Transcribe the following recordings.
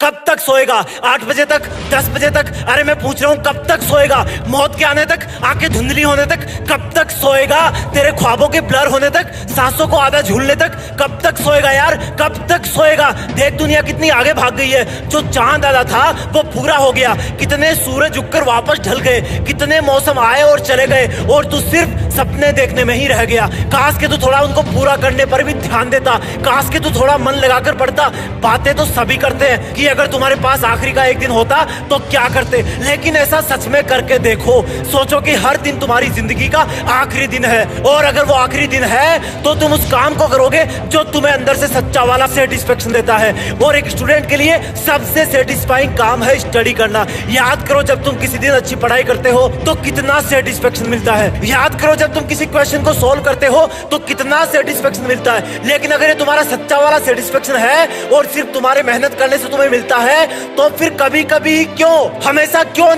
कब तक सोएगा? 8 बजे तक, 10 बजे तक? अरे मैं पूछ रहा हूँ कब तक सोएगा? मौत के आने तक, आंखें धुंधली होने तक कब तक सोएगा? तेरे ख्वाबों के ब्लर होने तक, सांसों को आधा झूलने तक कब तक सोएगा यार? कब तक सोएगा? देख दुनिया कितनी आगे भाग गई है। जो चांद आधा था वो पूरा हो गया, कितने सूरज उगकर वापस ढल गए, कितने मौसम आए और चले गए, और तू सिर्फ सपने देखने में ही रह गया। काश के तू थोड़ा उनको पूरा करने पर भी ध्यान देता, काश के तू थोड़ा मन लगाकर पढ़ता। बातें तो सभी करते हैं कि अगर तुम्हारे पास आखिरी का एक दिन होता तो क्या करते, लेकिन ऐसा सच में करके देखो। सोचो कि हर दिन तुम्हारी जिंदगी का आखिरी दिन है, और अगर वो आखिरी दिन है तो तुम उस काम को करोगे जो तुम्हें अंदर से सच्चा वाला सेटिस्फेक्शन देता है। और एक स्टूडेंट के लिए सबसे सेटिस्फाइंग काम है स्टडी करना। याद करो जब तुम किसी दिन अच्छी पढ़ाई करते हो तो कितना सेटिस्फेक्शन मिलता है। याद करो जब तुम किसी क्वेश्चन को सोल्व करते हो तो कितना सेटिस्फेक्शन मिलता है। लेकिन अगर ये तुम्हारा सच्चा वाला सेटिस्फेक्शन है और सिर्फ तुम्हारे मेहनत करने से तुम्हें मिलता है, तो फिर कभी कभी क्यों, हमेशा क्यों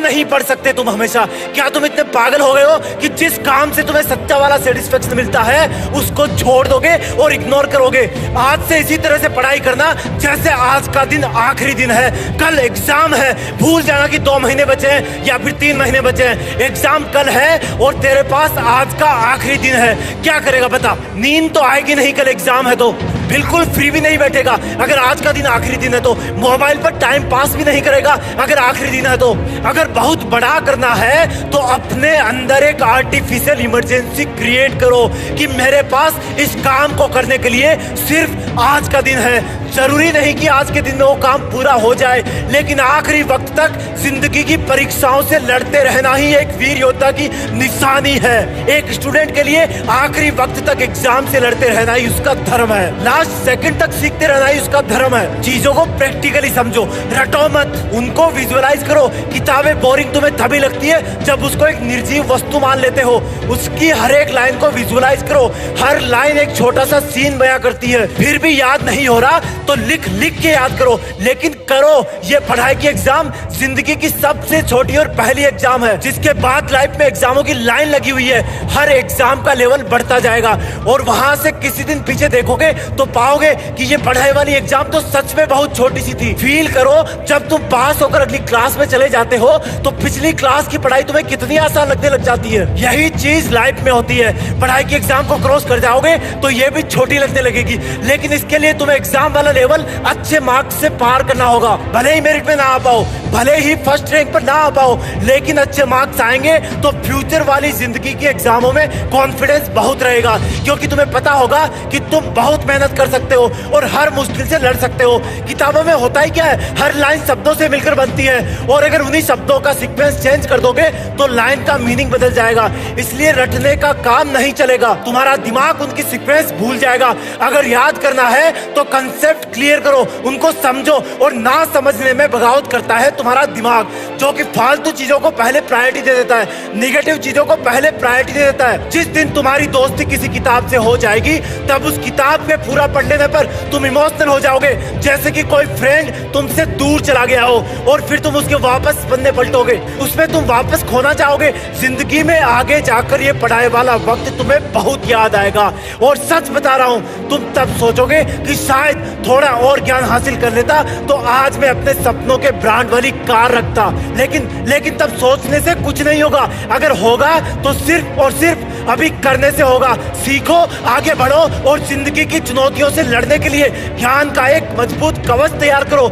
नहीं पढ़ सकते तुम हमेशा? क्या तुम इतने पागल हो गए हो कि जिस काम से तुम्हें सच्चा वाला सेटिस्फेक्शन मिलता है उसको छोड़ दोगे और इग्नोर करोगे? आज से इसी तरह से पढ़ाई करना जैसे आज का दिन आखिरी दिन है, कल एग्जाम है। भूल जाना कि 2 महीने बचे हैं या फिर 3 महीने बचे हैं। एग्जाम कल है और तेरे पास आज का आखिरी दिन है। क्या करेगा बता? नींद तो आएगी नहीं, कल एग्जाम है तो बिल्कुल फ्री भी नहीं बैठेगा। अगर आज का दिन आखिरी दिन है तो मोबाइल पर टाइम पास भी नहीं करेगा। अगर आखिरी दिन है तो अगर बहुत बड़ा करना है तो अपने अंदर एक आर्टिफिशियल इमरजेंसी क्रिएट करो कि मेरे पास इस काम को करने के लिए सिर्फ आज का दिन है। जरूरी नहीं कि आज के दिन में वो काम पूरा हो जाए, लेकिन आखिरी वक्त तक जिंदगी की परीक्षाओं से लड़ते रहना ही एक वीर योद्धा की निशानी है। एक स्टूडेंट के लिए आखिरी वक्त तक एग्जाम से लड़ते रहना ही उसका धर्म है। लास्ट सेकंड तक सीखते रहना ही उसका धर्म है। चीजों को प्रैक्टिकली समझो, रटो मत, उनको विजुअलाइज करो। किताबें बोरिंग तुम्हें तभी लगती है जब उसको एक निर्जीव वस्तु मान लेते हो। उसकी हर एक लाइन को विजुअलाइज करो, हर लाइन एक छोटा सा सीन बयां करती है। फिर भी याद नहीं हो रहा तो लिख लिख के याद करो, लेकिन करो। ये पढ़ाई की एग्जाम जिंदगी की सबसे छोटी और पहली एग्जाम है, जिसके बाद लाइफ में एग्जामों की लाइन लगी हुई है। हर एग्जाम का लेवल बढ़ता जाएगा और वहां से किसी दिन पीछे देखोगे तो पाओगे कि ये पढ़ाई वाली एग्जाम तो सच में बहुत छोटी सी थी। फील करो जब तुम पास होकर अगली क्लास में चले जाते हो तो पिछली क्लास की पढ़ाई तुम्हें कितनी आसान लगने लग जाती है। यही चीज लाइफ में होती है। पढ़ाई की एग्जाम को क्रॉस कर जाओगे तो ये भी छोटी लगने लगेगी, लेकिन इसके लिए तुम्हें एग्जाम वाला लेवल अच्छे मार्क्स से पार करना होगा। भले ही मेरिट में ना आ पाओ, भले ही फर्स्ट रैंक पर ना आ पाओ, लेकिन अच्छे मार्क्स आएंगे तो फ्यूचर वाली जिंदगी की एग्जामों में कॉन्फिडेंस बहुत रहेगा, क्योंकि तुम्हें पता होगा कि तुम बहुत मेहनत कर सकते हो और हर मुश्किल से लड़ सकते हो। किताबों में होता ही क्या है, हर लाइन शब्दों से मिलकर बनती है, और अगर उन्हीं शब्दों का सीक्वेंस चेंज कर दोगे तो लाइन का मीनिंग बदल जाएगा। इसलिए रटने का काम नहीं चलेगा, तुम्हारा दिमाग उनकी सीक्वेंस भूल जाएगा। अगर याद करना है तो कंसेप्ट क्लियर करो, उनको समझो, और ना समझने में बगावत करता है तुम्हारा दिमाग, जो कि फालतू चीजों को पहले प्रायोरिटी दे देता है, नेगेटिव चीजों को पहले प्रायोरिटी दे देता है। जिस दिन तुम्हारी दोस्ती किसी किताब से हो जाएगी तब उस किताब में पूरा पढ़ लेने पर तुम इमोशनल हो जाओगे, जैसे कि कोई फ्रेंड तुमसे दूर चला गया हो और फिर तुम उसके वापस पन्ने पलटोगे, उसमें तुम वापस खोना चाहोगे। जिंदगी में आगे जाकर ये पढ़ाई वाला वक्त तुम्हें बहुत याद आएगा, और सच बता रहा हूँ तुम तब सोचोगे कि शायद थोड़ा और ज्ञान हासिल कर लेता तो आज मैं अपने सपनों के ब्रांड वाली कार रखता। लेकिन तब सोचने से कुछ नहीं होगा, अगर होगा तो सिर्फ और सिर्फ अभी करने से होगा। सीखो, आगे बढ़ो और जिंदगी की चुनौतियों से लड़ने के लिए ज्ञान का एक मजबूत कवच तैयार करो।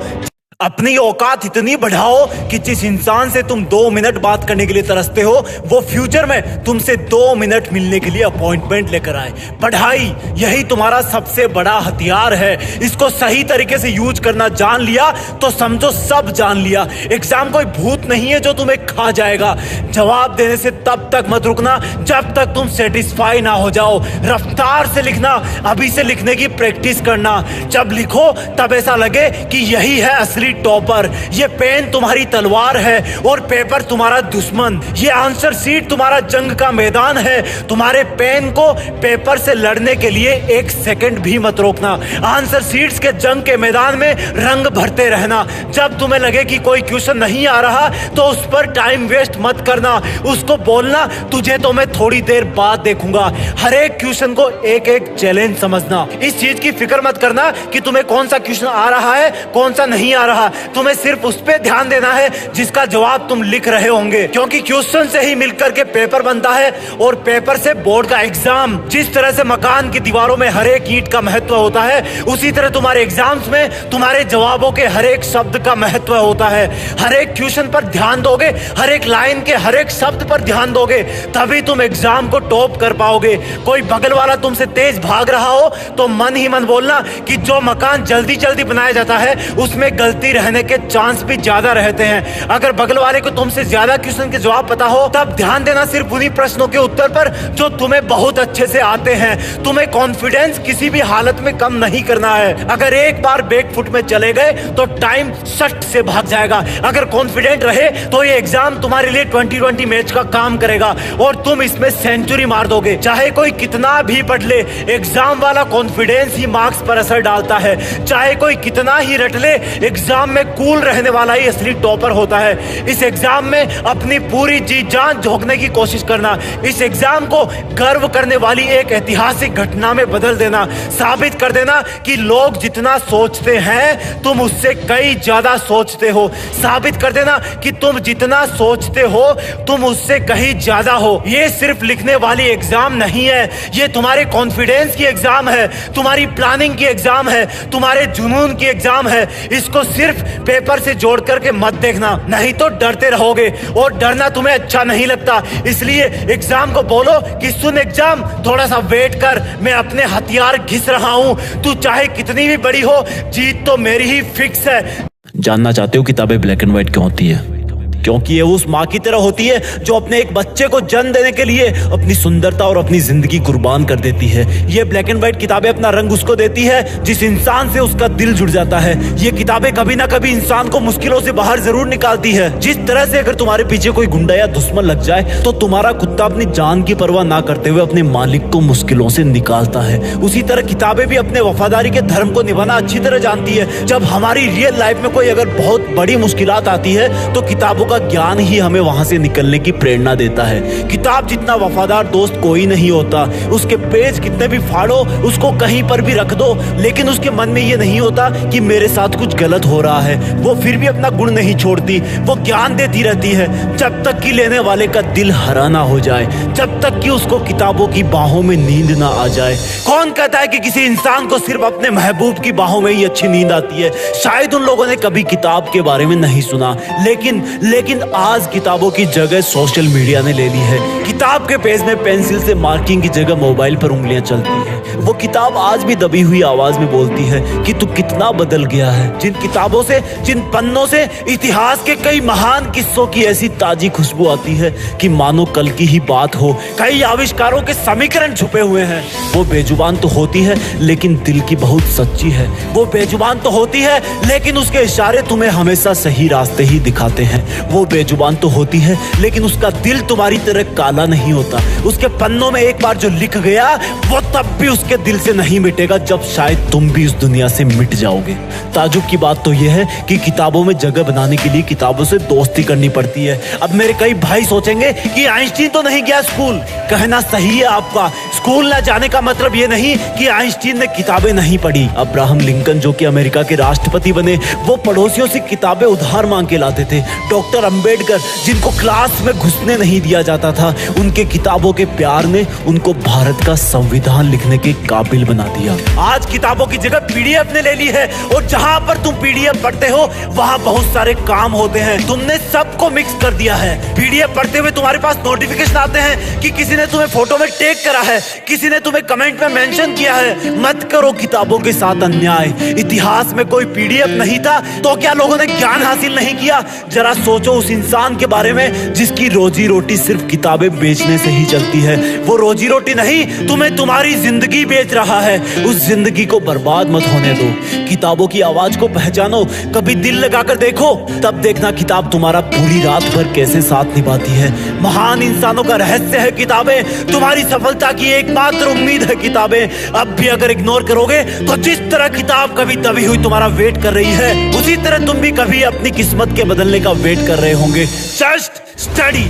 अपनी औकात इतनी बढ़ाओ कि जिस इंसान से तुम 2 मिनट बात करने के लिए तरसते हो वो फ्यूचर में तुमसे 2 मिनट मिलने के लिए अपॉइंटमेंट लेकर आए। पढ़ाई यही तुम्हारा सबसे बड़ा हथियार है। इसको सही तरीके से यूज करना जान लिया तो समझो सब जान लिया। एग्जाम कोई भूत नहीं है जो तुम्हें खा जाएगा। जवाब देने से तब तक मत रुकना जब तक तुम सेटिस्फाई ना हो जाओ। रफ्तार से लिखना, अभी से लिखने की प्रैक्टिस करना। जब लिखो तब ऐसा लगे कि यही है असली असली टॉपर। ये पेन तुम्हारी तलवार है और पेपर तुम्हारा दुश्मन। ये आंसर शीट तुम्हारा जंग का मैदान है। तुम्हारे पेन को पेपर से लड़ने के लिए एक सेकंड भी मत रोकना। आंसर शीट्स के जंग के मैदान में रंग भरते रहना। जब तुम्हें लगे कि कोई क्वेश्चन नहीं आ रहा तो उस पर टाइम वेस्ट मत करना। उसको बोलना तुझे तो मैं थोड़ी देर बाद देखूंगा। हर एक क्वेश्चन को एक एक चैलेंज समझना। इस चीज की फिक्र मत करना कि तुम्हें कौन सा क्वेश्चन आ रहा है कौन सा नहीं आ रहा। तुम्हें सिर्फ उस पे ध्यान देना है जिसका जवाब तुम लिख रहे होंगे, क्योंकि क्वेश्चन से ही मिलकर के पेपर बनता है और पेपर से बोर्ड का एग्जाम। जिस तरह से मकान की दीवारों में हर एक ईंट का महत्व होता है, उसी तरह तुम्हारे एग्जाम्स में तुम्हारे जवाबों के हर एक शब्द का महत्व होता है। हर एक क्वेश्चन पर ध्यान दोगे, हर एक लाइन के हर एक शब्द पर ध्यान दोगे, तभी तुम एग्जाम को टॉप कर पाओगे। कोई बगल वाला तुमसे तेज भाग रहा हो तो मन ही मन बोलना कि जो मकान जल्दी जल्दी बनाया जाता है उसमें गलती रहने के चांस भी ज्यादा रहते हैं। अगर बगल वाले को तुमसे ज्यादा क्वेश्चन के जवाब पता हो तब ध्यान देना सिर्फ उन्हीं प्रश्नों के उत्तर पर जो तुम्हें बहुत अच्छे से आते हैं। तुम्हें कॉन्फिडेंस किसी भी हालत में कम नहीं करना है। अगर एक बार बैकफुट में चले गए तो टाइम सट से भाग जाएगा। अगर कॉन्फिडेंट रहे तो ये एग्जाम तुम्हारे लिए 2020 मैच का काम करेगा और तुम इसमें सेंचुरी मार दोगे। चाहे कोई कितना भी पढ़ ले, एग्जाम वाला कॉन्फिडेंस ही मार्क्स पर असर डालता है। चाहे कोई कितना ही रट ले, एग्जाम में कूल रहने वाला ही असली टॉपर होता है। इस एग्जाम में अपनी पूरी जी जान झोंकने की कोशिश करना। इस एग्जाम को गर्व करने वाली एक ऐतिहासिक घटना में बदल देना। साबित कर देना कि लोग जितना सोचते हैं तुम उससे कई ज्यादा सोचते हो। साबित कर देना कि तुम जितना सोचते हो तुम उससे कहीं ज्यादा हो। ये सिर्फ लिखने वाली एग्जाम नहीं है, ये तुम्हारे कॉन्फिडेंस की एग्जाम है, तुम्हारी प्लानिंग की एग्जाम है, तुम्हारे जुनून की एग्जाम है। इसको सिर्फ पेपर से जोड़ करके मत देखना, नहीं तो डरते रहोगे और डरना तुम्हें अच्छा नहीं लगता। इसलिए एग्जाम को बोलो कि सुन एग्जाम, थोड़ा सा वेट कर, मैं अपने हथियार घिस रहा हूं। तू चाहे कितनी भी बड़ी हो, जीत तो मेरी ही फिक्स है। जानना चाहते हो किताबें ब्लैक एंड व्हाइट क्यों होती है? क्योंकि ये उस माँ की तरह होती है जो अपने एक बच्चे को जन्म देने के लिए अपनी सुंदरता और अपनी जिंदगी कुर्बान कर देती है। ये ब्लैक एंड व्हाइट किताबें अपना रंग उसको देती है जिस इंसान से उसका दिल जुड़ जाता है। ये किताबें कभी ना कभी इंसान को मुश्किलों से बाहर जरूर निकालती है। जिस तरह से अगर तुम्हारे पीछे कोई गुंडा या दुश्मन लग जाए तो तुम्हारा कुत्ता अपनी जान की परवाह ना करते हुए अपने मालिक को मुश्किलों से निकालता है, उसी तरह किताबें भी अपने वफादारी के धर्म को निभाना अच्छी तरह जानती है। जब हमारी रियल लाइफ में कोई अगर बहुत बड़ी मुश्किलात आती है तो किताबों का ज्ञान ही हमें वहां से निकलने की प्रेरणा देता है। किताब जितना वफादार दोस्त कोई नहीं होता। उसके पेज कितने भी फाड़ो, उसको कहीं पर भी रख दो, लेकिन उसके मन में ये नहीं होता कि मेरे साथ कुछ गलत हो रहा है। वो फिर भी अपना गुण नहीं छोड़ती, वो ज्ञान देती रहती है जब तक कि लेने वाले का दिल हरा ना हो जाए, जब तक कि उसको किताबों की बाहों में नींद ना आ जाए। कौन कहता है कि किसी इंसान को सिर्फ अपने महबूब की बाहों में ही अच्छी नींद आती है? शायद उन लोगों ने कभी किताब के बारे में नहीं सुना, लेकिन आज किताबों की जगह सोशल मीडिया ने ले ली है। किताब के पेज में पेंसिल से मार्किंग की जगह मोबाइल पर उंगलियां चलती हैं। वो किताब आज भी दबी हुई आवाज में बोलती है कि तू कितना बदल गया है। जिन किताबों से, जिन पन्नों से इतिहास के कई महान किस्सों की ऐसी ताजी खुशबू आती है कि मानो कल की ही बात हो। कई आविष्कारों के समीकरण छुपे हुए हैं। वो बेजुबान तो होती है लेकिन दिल की बहुत सच्ची है। वो बेजुबान तो होती है लेकिन उसके इशारे तुम्हें हमेशा सही रास्ते ही दिखाते हैं। वो बेजुबान तो होती है लेकिन उसका दिल तुम्हारी तरह काला नहीं होता। उसके पन्नों में एक बार जो लिख गया वो तब भी उसके दिल से नहीं मिटेगा जब शायद तुम भी उस दुनिया से मिट जाओगे। ताजुब की बात तो यह है कि किताबों में जगह बनाने के लिए किताबों से दोस्ती करनी पड़ती है। अब मेरे कई भाई सोचेंगे कि आइंस्टीन तो नहीं गया स्कूल। कहना सही है आपका, स्कूल ना जाने का मतलब ये नहीं कि आइंस्टीन ने किताबें नहीं पढ़ी। अब्राहम लिंकन जो कि अमेरिका के राष्ट्रपति बने, वो पड़ोसियों से किताबें उधार मांग के लाते थे। डॉक्टर अंबेडकर जिनको क्लास में घुसने नहीं दिया जाता था, उनके किताबों के प्यार ने उनको भारत का संविधान लिखने के काबिल बना दिया। आज किताबों की जगह पीडीएफ ने ले ली है और जहां पर तुम पीडीएफ पढ़ते हो वहां बहुत सारे काम होते हैं। तुमने सबको मिक्स कर दिया है। पीडीएफ पढ़ते हुए तुम्हारे पास नोटिफिकेशन आते हैं कि किसी ने तुम्हें फोटो में टैग करा है, किसी ने तुम्हें कमेंट में मेंशन किया है मत करो किताबों के साथ अन्याय। इतिहास में कोई पीडीएफ नहीं था तो क्या लोगों ने ज्ञान हासिल नहीं किया? जरा सोचो उस इंसान के बारे में जिसकी रोजी रोटी सिर्फ किताबें बेचने से ही चलती है। वो रोजी रोटी नहीं, तुम्हें तुम्हारी जिंदगी बेच रहा है। उस जिंदगी को बर्बाद मत होने दो। किताबों की आवाज को पहचानो, कभी दिल लगाकर देखो, तब देखना किताब तुम्हारा पूरी रात भर कैसे साथ निभाती है। महान इंसानों का रहस्य है किताबें। तुम्हारी सफलता की एकमात्र उम्मीद है किताबें। अब भी अगर इग्नोर करोगे तो जिस तरह किताब कभी दबी हुई तुम्हारा वेट कर रही है, उसी तरह तुम भी कभी अपनी किस्मत के बदलने का वेट कर रहे होंगे। Just study.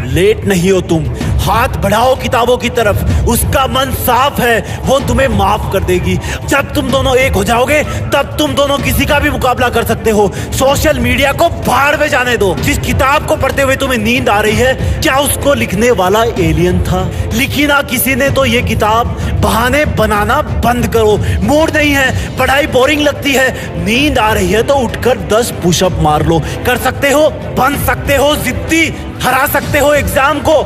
लेट नहीं हो तुम, हाथ बढ़ाओ किताबों की तरफ। उसका मन साफ है, वो तुम्हें माफ कर देगी। जब तुम दोनों एक हो जाओगे तब तुम दोनों किसी का भी मुकाबला कर सकते हो। सोशल मीडिया को बाहर में जाने दो। जिस किताब को पढ़ते हुए तुम्हें नींद आ रही है, क्या उसको लिखने वाला एलियन था? लिखी ना किसी ने तो ये किताब। बहाने बनाना बंद करो। मूड नहीं है, पढ़ाई बोरिंग लगती है, नींद आ रही है तो उठकर 10 पुशअप मार लो। कर सकते हो, बन सकते हो जिद्दी, हरा सकते हो एग्जाम को,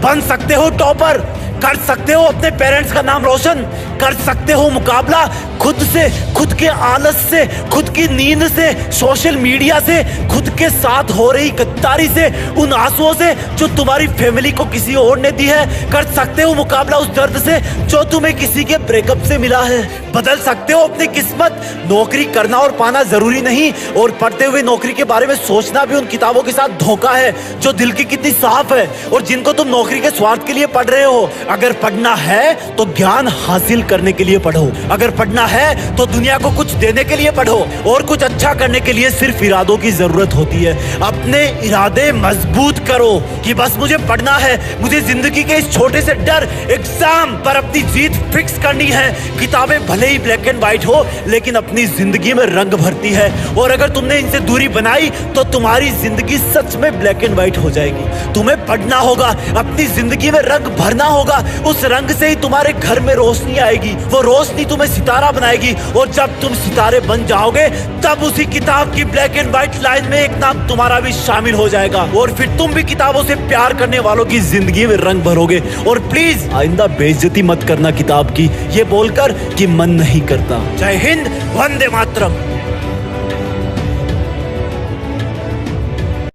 बन सकते हो टॉपर, कर सकते हो अपने पेरेंट्स का नाम रोशन, कर सकते हो मुकाबला खुद से, खुद के आलस से, खुद की नींद से, सोशल मीडिया से, खुद के साथ हो रही गद्दारी से, उन आंसुओं से जो तुम्हारी फैमिली को किसी और ने दी है। कर सकते हो मुकाबला उस दर्द से जो तुम्हें किसी के ब्रेकअप से मिला है। बदल सकते हो अपनी किस्मत। नौकरी करना और पाना जरूरी नहीं, और पढ़ते हुए नौकरी के बारे में सोचना भी उन किताबों के साथ धोखा है जो दिल की कितनी साफ है और जिनको तुम नौकरी के स्वार्थ के लिए पढ़ रहे हो। अगर पढ़ना है तो ज्ञान हासिल करने के लिए पढ़ो। अगर पढ़ना है तो दुनिया को कुछ देने के लिए पढ़ो, और कुछ अच्छा करने के लिए सिर्फ इरादों की जरूरत होती है। अपने इरादे मजबूत करो कि बस मुझे पढ़ना है, मुझे जिंदगी के इस छोटे से डर एग्जाम पर अपनी जीत फिक्स करनी है। किताबें भले ही ब्लैक एंड व्हाइट हो, लेकिन अपनी जिंदगी में रंग भरती है, और अगर तुमने इनसे दूरी बनाई तो तुम्हारी जिंदगी सच में ब्लैक एंड व्हाइट हो जाएगी। तुम्हें पढ़ना होगा, अपनी जिंदगी में रंग भरना होगा। उस रंग से ही तुम्हारे घर में रोशनी आएगी, वो रोशनी तुम्हें सितारा बनाएगी, और जब तुम सितारे बन जाओगे तब उसी किताब की ब्लैक एंड व्हाइट लाइन में एक नाम तुम्हारा भी शामिल हो जाएगा, और फिर तुम भी किताबों से प्यार करने वालों की जिंदगी में रंग भरोगे। और प्लीज आइंदा बेइज्जती मत करना किताब की, ये बोलकर कि मन नहीं करता। जय हिंद, वंदे मातरम।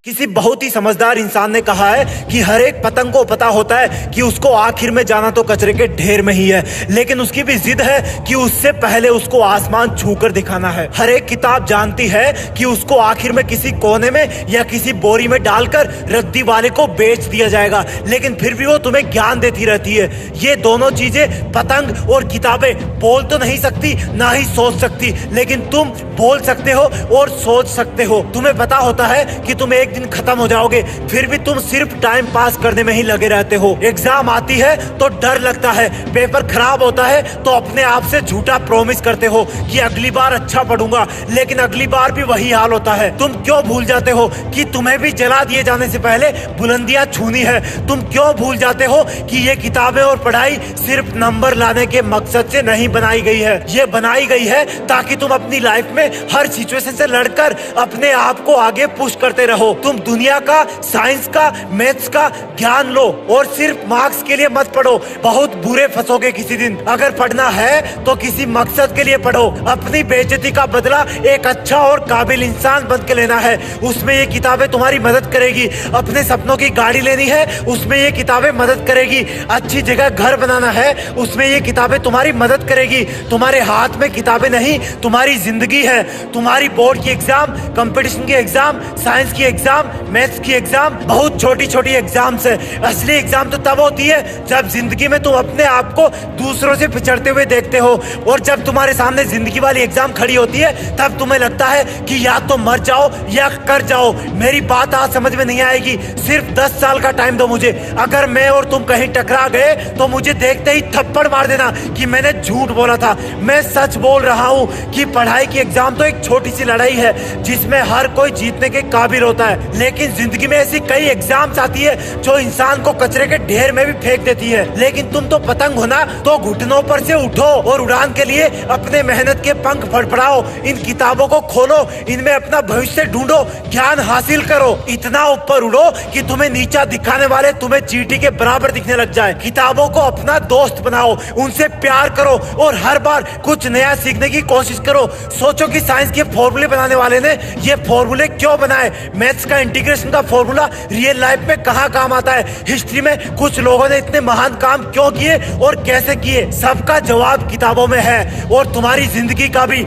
किसी बहुत ही समझदार इंसान ने कहा है कि हर एक पतंग को पता होता है कि उसको आखिर में जाना तो कचरे के ढेर में ही है, लेकिन उसकी भी जिद है कि उससे पहले उसको आसमान छूकर दिखाना है। हर एक किताब जानती है कि उसको आखिर में किसी कोने में या किसी बोरी में डालकर रद्दी वाले को बेच दिया जाएगा, लेकिन फिर भी वो तुम्हें ज्ञान देती रहती है। ये दोनों चीजें, पतंग और किताबें, बोल तो नहीं सकती ना ही सोच सकती, लेकिन तुम बोल सकते हो और सोच सकते हो। तुम्हें पता होता है कि तुम एक दिन खत्म हो जाओगे, फिर भी तुम सिर्फ टाइम पास करने में ही लगे रहते हो। एग्जाम आती है तो डर लगता है, पेपर खराब होता है तो अपने आप से झूठा प्रॉमिस करते हो कि अगली बार अच्छा पढ़ूंगा, लेकिन अगली बार भी वही हाल होता है। तुम क्यों भूल जाते हो कि तुम्हें भी जला दिए जाने से पहले बुलंदियां छूनी है? तुम क्यों भूल जाते हो कि ये किताबें और पढ़ाई सिर्फ नंबर लाने के मकसद से नहीं बनाई गई है? ये बनाई गई है ताकि तुम अपनी लाइफ में हर सिचुएशन से लड़कर अपने आप को आगे पुश करते रहो। तुम दुनिया का, साइंस का, मैथ्स का ज्ञान लो और सिर्फ मार्क्स के लिए मत पढ़ो, बहुत बुरे फंसोगे किसी दिन। अगर पढ़ना है तो किसी मकसद के लिए पढ़ो। अपनी बेइज्जती का बदला एक अच्छा और काबिल इंसान बन के लेना है, उसमें ये किताबें तुम्हारी मदद करेगी। अपने सपनों की गाड़ी लेनी है, उसमें ये किताबें मदद करेगी। अच्छी जगह घर बनाना है, उसमें ये किताबें तुम्हारी मदद करेगी। तुम्हारे हाथ में किताबें नहीं, तुम्हारी जिंदगी है। तुम्हारी बोर्ड की एग्जाम, कंपटीशन की एग्जाम, साइंस की एग्जाम, मैथ्स की एग्जाम बहुत छोटी छोटी एग्जाम्स है। असली एग्जाम तो तब होती है जब जिंदगी में तुम अपने आप को दूसरों से पिछड़ते हुए देखते हो, और जब तुम्हारे सामने जिंदगी वाली एग्जाम खड़ी होती है तब तुम्हें लगता है कि या तो मर जाओ या कर जाओ। मेरी बात आज समझ में नहीं आएगी, सिर्फ 10 साल का टाइम दो मुझे। अगर मैं और तुम कहीं टकरा गए तो मुझे देखते ही थप्पड़ मार देना कि मैंने झूठ बोला था। मैं सच बोल रहा हूँ कि पढ़ाई की एग्जाम तो एक छोटी सी लड़ाई है जिसमें हर कोई जीतने के काबिल होता है, लेकिन लेकिन जिंदगी में ऐसी कई एग्जाम्स आती है जो इंसान को कचरे के ढेर में भी फेंक देती है। लेकिन तुम तो पतंग हो ना, तो घुटनों पर से उठो और उड़ान के लिए अपने मेहनत के पंख फड़फड़ाओ। इन किताबों को खोलो, इनमें अपना भविष्य ढूंढो, ज्ञान हासिल करो। इतना ऊपर उड़ो कि तुम्हें नीचा दिखाने वाले तुम्हें चींटी के बराबर दिखने लग जाए। किताबों को अपना दोस्त बनाओ, उनसे प्यार करो और हर बार कुछ नया सीखने की कोशिश करो। सोचो कि साइंस के फॉर्मूले बनाने वाले ने ये फॉर्मूले क्यों बनाए? मैथ्स का इंटीग्रेशन का फॉर्मूला रियल लाइफ में कहाँ काम आता है? हिस्ट्री में कुछ लोगों ने इतने महान काम क्यों किए और कैसे किए? सबका जवाब किताबों में है, और तुम्हारी जिंदगी का भी।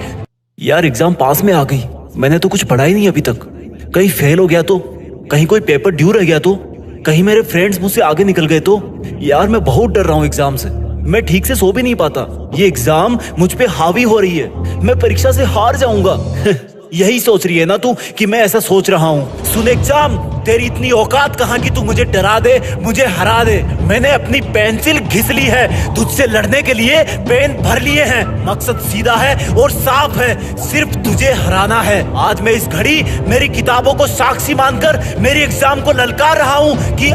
यार एग्जाम पास में आ गई, मैंने तो कुछ पढ़ा ही नहीं अभी तक। कहीं फेल हो गया तो, कहीं कोई पेपर ड्यू रह गया तो, कहीं मेरे फ्रेंड्स मुझसे आगे निकल गए तो। यार मैं बहुत डर रहा हूँ एग्जाम से, मैं ठीक से सो भी नहीं पाता। ये एग्जाम मुझ पे हावी हो रही है, मैं परीक्षा से हार जाऊंगा। यही सोच रही है ना तू कि मैं ऐसा सोच रहा हूँ? सुन एग्जाम, तेरी इतनी औकात कहाँ कि तू मुझे डरा दे, मुझे हरा दे। मैंने अपनी पेंसिल घिस ली है, तुझसे लड़ने के लिए पेन भर लिए हैं। मकसद सीधा है और साफ है, सिर्फ तुझे हराना है। आज मैं इस घड़ी मेरी किताबों को साक्षी मानकर मेरी एग्जाम को ललकार रहा हूँ कि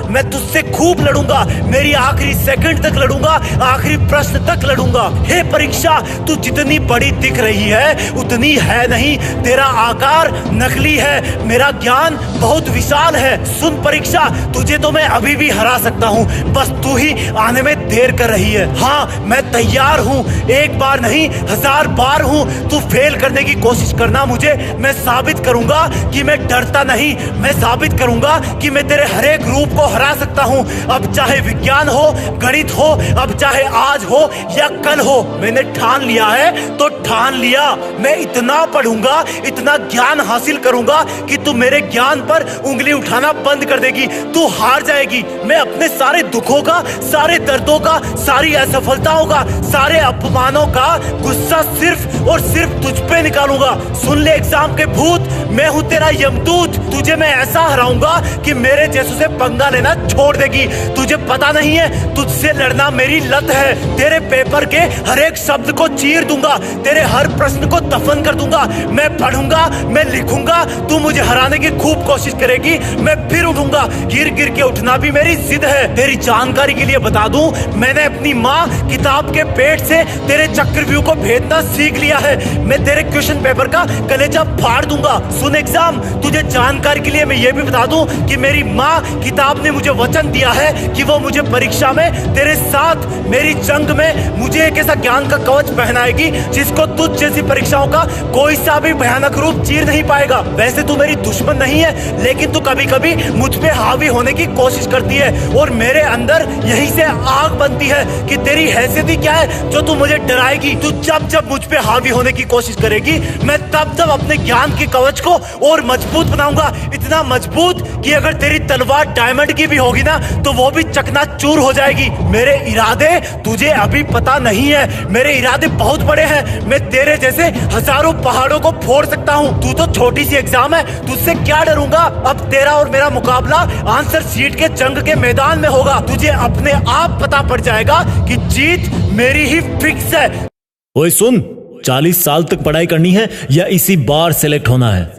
मैं तुझसे खूब लड़ूंगा, मेरी आखिरी सेकंड तक लड़ूंगा, आखिरी प्रश्न तक लड़ूंगा। हे परीक्षा, तू जितनी बड़ी दिख रही है उतनी है नहीं। तेरा आकार नकली है, मेरा ज्ञान बहुत विशाल है। सुन परीक्षा, तुझे तो मैं अभी भी हरा सकता हूँ, बस तू ही आने में देर कर रही है। हाँ, मैं तैयार हूँ, एक बार नहीं 1000 बार हूँ। तू फेल करने की कोशिश करना मुझे, मैं साबित करूंगा कि मैं डरता नहीं। मैं साबित करूंगा कि मैं तेरे हर एक रूप को हरा सकता हूँ। अब चाहे विज्ञान हो, गणित हो, अब चाहे आज हो या कल हो, मैंने ठान लिया है तो ठान लिया। मैं इतना पढ़ूंगा, इतना ज्ञान हासिल करूंगा कि तू मेरे ज्ञान पर उंगली उठाना बंद कर देगी, तू हार जाएगी। मैं अपने सारे दुखों का, सारे दर्दों का, सारी असफलताओं का, सारे अपमानों का गुस्सा सिर्फ और सिर्फ तुझ पे निकालूंगा। सुन ले एग्जाम के भूत, मैं हूँ तेरा यमदूत। तुझे मैं ऐसा हराऊंगा कि मेरे जैसों से पंगा लेना छोड़ देगी। तुझे पता नहीं है, तुझसे लड़ना मेरी लत है। तेरे पेपर के हर एक शब्द को चीर दूंगा, तेरे हर प्रश्न को दफन कर दूंगा। मैं पढ़ूंगा, मैं लिखूंगा, तू मुझे हराने की खूब कोशिश करेगी, मैं फिर उठूंगा। गिर गिर के उठना भी मेरी जिद है। तेरी जानकारी के लिए बता दूं, मैंने अपनी माँ किताब के पेट से तेरे चक्रव्यूह को भेदना सीख लिया है। मैं तेरे क्वेश्चन पेपर का कलेजा फाड़ दूंगा। सुन एग्जाम, तुझे जानकारी के लिए मैं ये भी बता दूं कि मेरी माँ किताब ने मुझे वचन दिया है कि वो मुझे परीक्षा में तेरे साथ मेरी जंग में मुझे एक ऐसा ज्ञान का कवच पहनाएगी जिसको तुझ जैसी परीक्षाओं का कोई सा भी भयानक रूप चीर नहीं पाएगा। वैसे तू मेरी दुश्मन नहीं है, लेकिन तू कभी कभी मुझ पे हावी होने की कोशिश करती है और मेरे अंदर यहीं से आग बनती है कि तेरी हैसियत ही क्या है जो तू मुझे डराएगी। तू जब जब मुझ पे हावी होने की कोशिश करेगी, मैं तब तब अपने ज्ञान के कवच को और मजबूत बनाऊंगा। इतना मजबूत कि अगर तेरी तलवार डायमंड की भी होगी ना, तो वो भी चकनाचूर हो जाएगी। मेरे इरादे तुझे अभी पता नहीं है, मेरे इरादे बहुत बड़े हैं। मैं तेरे जैसे हजारों पहाड़ों को फोड़ सकता हूँ। तू तो छोटी सी एग्जाम है, तुझसे क्या डरूंगा। अब तेरा और मेरा मुकाबला आंसर शीट के जंग के मैदान में होगा। तुझे अपने आप पता पड़ जाएगा कि जीत मेरी ही फिक्स है। ओए सुन, 40 साल तक पढ़ाई करनी है या इसी बार सेलेक्ट होना है?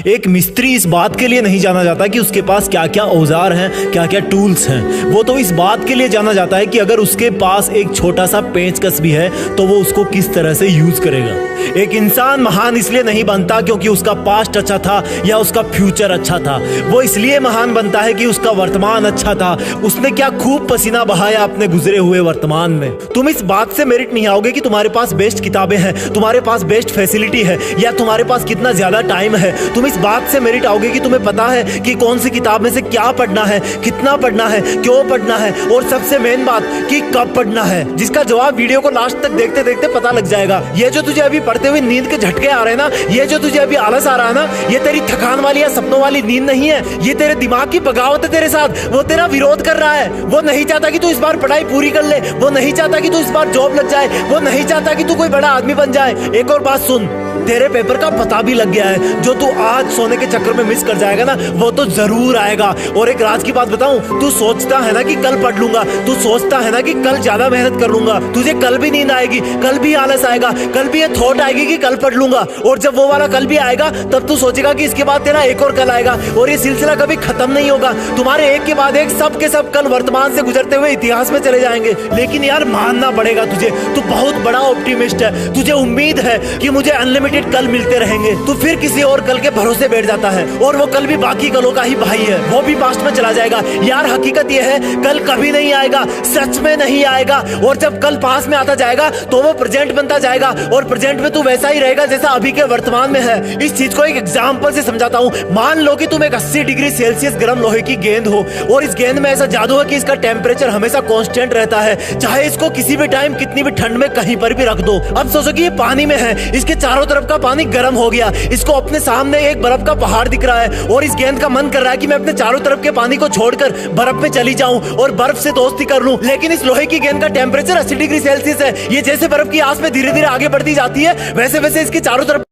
एक मिस्त्री इस बात के लिए नहीं जाना जाता कि उसके पास क्या क्या औजार हैं, क्या क्या टूल्स हैं। वो तो इस बात के लिए जाना जाता है कि अगर उसके पास एक छोटा सा पेंचकस भी है तो वो उसको किस तरह से यूज करेगा। एक इंसान महान इसलिए नहीं बनता क्योंकि उसका पास्ट अच्छा था या उसका फ्यूचर अच्छा था। वो इसलिए महान बनता है कि उसका वर्तमान अच्छा था, उसने क्या खूब पसीना बहाया अपने गुजरे हुए वर्तमान में। तुम इस बात से मेरिट नहीं आओगे कि तुम्हारे पास बेस्ट किताबें हैं, तुम्हारे पास बेस्ट फैसिलिटी है या तुम्हारे पास कितना ज्यादा टाइम है। तुम इस बात से मेरिट आओगे कि तुम्हें पता है कि कौन सी किताब में से क्या पढ़ना है, कितना पढ़ना है, क्यों पढ़ना है और सबसे मेन बात कि कब पढ़ना है, जिसका जवाब वीडियो को लास्ट तक देखते देखते पता लग जाएगा। ये जो तुझे अभी पढ़ते हुए नींद के झटके आ रहे हैं ना, ये जो तुझे अभी आलस आ रहा है ना, ये तेरी थकान वाली या सपनों वाली नींद नहीं है। ये तेरे दिमाग की बगावत है तेरे साथ। वो तेरा विरोध कर रहा है। वो नहीं चाहता कि तू इस बार पढ़ाई पूरी कर ले, वो नहीं चाहता कि तू इस बार जॉब लग जाए, वो नहीं चाहता कि तू कोई बड़ा आदमी बन जाए। एक और बात सुन, तेरे पेपर का पता भी लग गया है। जो तू आज सोने के चक्कर में मिस कर जाएगा ना, वो तो जरूर आएगा। और एक राज की बात बताऊं, तू सोचता है ना कि कल पढ़ लूंगा, तू सोचता है ना कि कल ज्यादा मेहनत कर लूंगा, तुझे कल भी नींद आएगी, कल भी आलस आएगा, कल भी ये थॉट आएगी कि कल पढ़ लूंगा। और जब वो वाला कल भी आएगा तब तू सोचेगा कि इसके बाद तेरा एक और कल आएगा, और ये सिलसिला कभी खत्म नहीं होगा। तुम्हारे एक के बाद एक सब के सब कल वर्तमान से गुजरते हुए इतिहास में चले जाएंगे। लेकिन यार मानना पड़ेगा तुझे, तू बहुत बड़ा ऑप्टिमिस्ट है। तुझे उम्मीद है कि मुझे अनलिमिटेड कल मिलते रहेंगे। तू फिर किसी और कल के भरोसे बैठ जाता है, और वो कल भी बाकी कलों का ही भाई है, वो भी पास्ट में चला जाएगा। यार हकीकत ये है, कल कभी नहीं आएगा, सच में नहीं आएगा। और जब कल पास में आता जाएगा तो वो प्रेजेंट बनता जाएगा, और प्रेजेंट में तू वैसा ही रहेगा जैसा अभी के वर्तमान में है। इस चीज को एक एग्जांपल से समझाता हूँ। मान लो कि तुम एक 80 डिग्री सेल्सियस गर्म लोहे की गेंद हो, और इस गेंद में ऐसा जादू है कि इसका टेम्परेचर हमेशा कांस्टेंट रहता है, चाहे इसको किसी भी टाइम कितनी भी ठंड में कहीं पर भी रख दो। अब सोचो कि ये पानी में है, इसके चारों तरफ का पानी गर्म हो गया, इसको अपने सामने एक बर्फ का पहाड़ दिख रहा है, और इस गेंद का मन कर रहा है कि मैं अपने चारों तरफ के पानी को छोड़कर बर्फ में चली जाऊं और बर्फ से दोस्ती कर लूं। लेकिन इस लोहे की गेंद का टेम्परेचर 80 डिग्री सेल्सियस है। ये जैसे बर्फ की आस में धीरे धीरे आगे बढ़ती जाती है, वैसे वैसे इसके चारों तरफ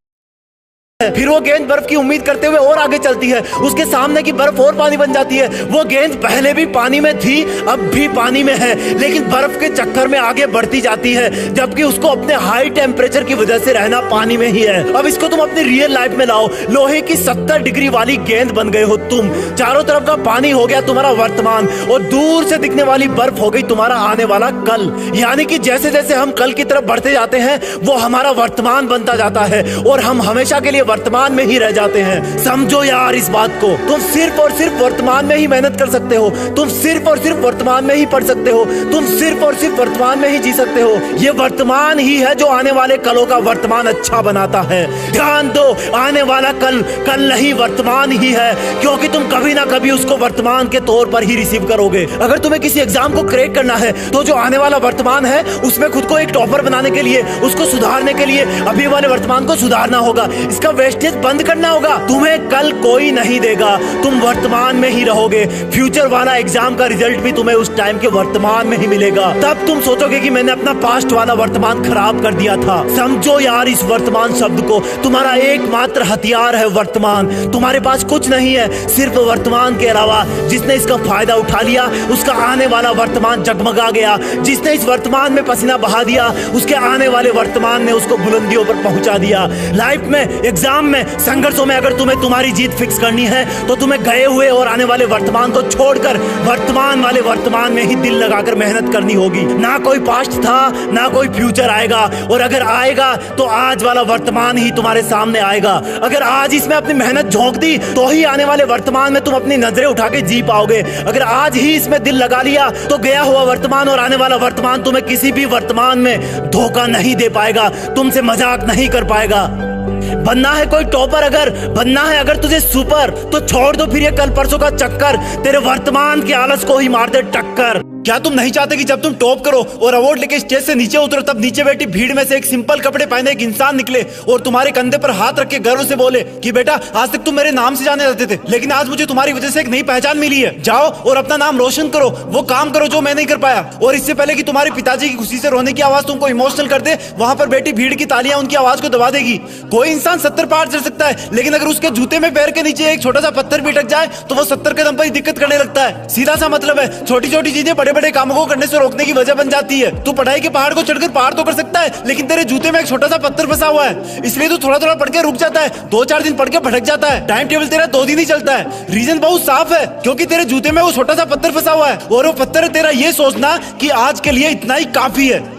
फिर वो गेंद बर्फ की उम्मीद करते हुए और आगे चलती है, उसके सामने की बर्फ और पानी बन जाती है। वो गेंद पहले भी पानी में थी, अब भी पानी में है, लेकिन बर्फ के चक्कर में आगे बढ़ती जाती है, जबकि उसको अपने हाई टेम्परेचर की वजह से रहना पानी में ही है। अब इसको तुम अपनी रियल लाइफ में लाओ, लोहे की 70 डिग्री वाली गेंद बन गए हो तुम। चारों तरफ का पानी हो गया तुम्हारा वर्तमान, और दूर से दिखने वाली बर्फ हो गई तुम्हारा आने वाला कल। यानी कि जैसे जैसे हम कल की तरफ बढ़ते जाते हैं, वो हमारा वर्तमान बनता जाता है, और हम हमेशा के लिए वर्तमान में ही रह जाते हैं। समझो यार इस बात को, तुम सिर्फ और सिर्फ वर्तमान में ही मेहनत कर सकते हो, तुम सिर्फ और सिर्फ वर्तमान में ही पढ़ सकते हो, तुम सिर्फ और सिर्फ वर्तमान में ही जी सकते हो। ये वर्तमान ही है जो आने वाले कलों का वर्तमान अच्छा बनाता है। ध्यान दो, आने वाला कल कल नहीं, वर्तमान ही है, क्योंकि तुम कभी ना कभी उसको वर्तमान के तौर पर ही रिसीव करोगे। अगर तुम्हें किसी एग्जाम को क्रैक करना है, तो जो आने वाला वर्तमान है उसमें खुद को एक टॉपर बनाने के लिए, उसको सुधारने के लिए अभी वाले वर्तमान को सुधारना होगा, इसका वेस्टेज बंद करना होगा। तुम्हें कल कोई नहीं देगा, तुम वर्तमान में ही रहोगे। फ्यूचर वाला एग्जाम का रिजल्ट भी तुम्हें उस टाइम के वर्तमान में ही मिलेगा। तब तुम सोचोगे कि मैंने अपना पास्ट वाला वर्तमान खराब कर दिया था। समझो यार इस वर्तमान शब्द को, तुम्हारा एकमात्र हथियार है वर्तमान। तुम्हारे पास कुछ नहीं है सिर्फ वर्तमान के अलावा। जिसने इसका फायदा उठा लिया, उसका आने वाला वर्तमान जगमगा गया। जिसने इस वर्तमान में पसीना बहा दिया, उसके आने वाले वर्तमान ने उसको बुलंदियों पर पहुंचा दिया। लाइफ में, एग्जाम में, संघर्षों में अगर तुम्हें तुम्हारी जीत फिक्स करनी है, तो तुम्हें गए हुए और आने वाले वर्तमान को छोड़कर वर्तमान वाले वर्तमान में ही दिल लगाकर मेहनत करनी होगी। ना कोई पास्ट था, ना कोई फ्यूचर आएगा, और अगर आएगा तो आज वाला वर्तमान ही तुम्हारे सामने आएगा। अगर आज इसमें अपनी मेहनत झोंक दी, तो ही आने वाले वर्तमान में तुम अपनी नजरें उठा के जी पाओगे। अगर आज ही इसमें दिल लगा लिया, तो गया हुआ वर्तमान और आने वाला वर्तमान तुम्हें किसी भी वर्तमान में धोखा नहीं दे पाएगा, तुमसे मजाक नहीं कर पाएगा। बनना है कोई टॉपर, अगर बनना है अगर तुझे सुपर, तो छोड़ दो फिर ये कल परसों का चक्कर, तेरे वर्तमान के आलस को ही मार दे टक्कर। क्या तुम नहीं चाहते कि जब तुम टॉप करो और अवार्ड लेके स्टेज से नीचे उतरो, तब नीचे बैठी भीड़ में से एक सिंपल कपड़े पहने एक इंसान निकले और तुम्हारे कंधे पर हाथ रख के गर्व से बोले कि बेटा आज तक तुम मेरे नाम से जाने जाते थे, लेकिन आज मुझे तुम्हारी वजह से एक नई पहचान मिली है। जाओ और अपना नाम रोशन करो, वो काम करो जो मैं नहीं कर पाया। और इससे पहले कि तुम्हारे पिताजी की खुशी से रोने की आवाज तुमको इमोशनल कर दे, वहां पर बैठी भीड़ की तालियां उनकी आवाज को दबा देगी। कोई इंसान 70 पार चढ़ सकता है, लेकिन अगर उसके जूते में पैर के नीचे एक छोटा सा पत्थर भी अटक जाए, तो वो 70 कदम पर ही दिक्कत करने लगता है। सीधा सा मतलब है, छोटी छोटी चीजें बड़े बड़े कामों को करने से रोकने की वजह बन जाती है। तू पढ़ाई के पहाड़ को चढ़कर पार तो कर सकता है, लेकिन तेरे जूते में एक छोटा सा पत्थर फंसा हुआ है, इसलिए तू थोड़ा थोड़ा पढ़ के रुक जाता है, 2-4 दिन पढ़ के भटक जाता है। टाइम टेबल तेरा 2 दिन ही चलता है। रीजन बहुत साफ है, क्योंकि तेरे जूते में वो छोटा सा पत्थर फंसा हुआ है, और वो पत्थर है तेरा ये सोचना कि आज के लिए इतना ही काफी है।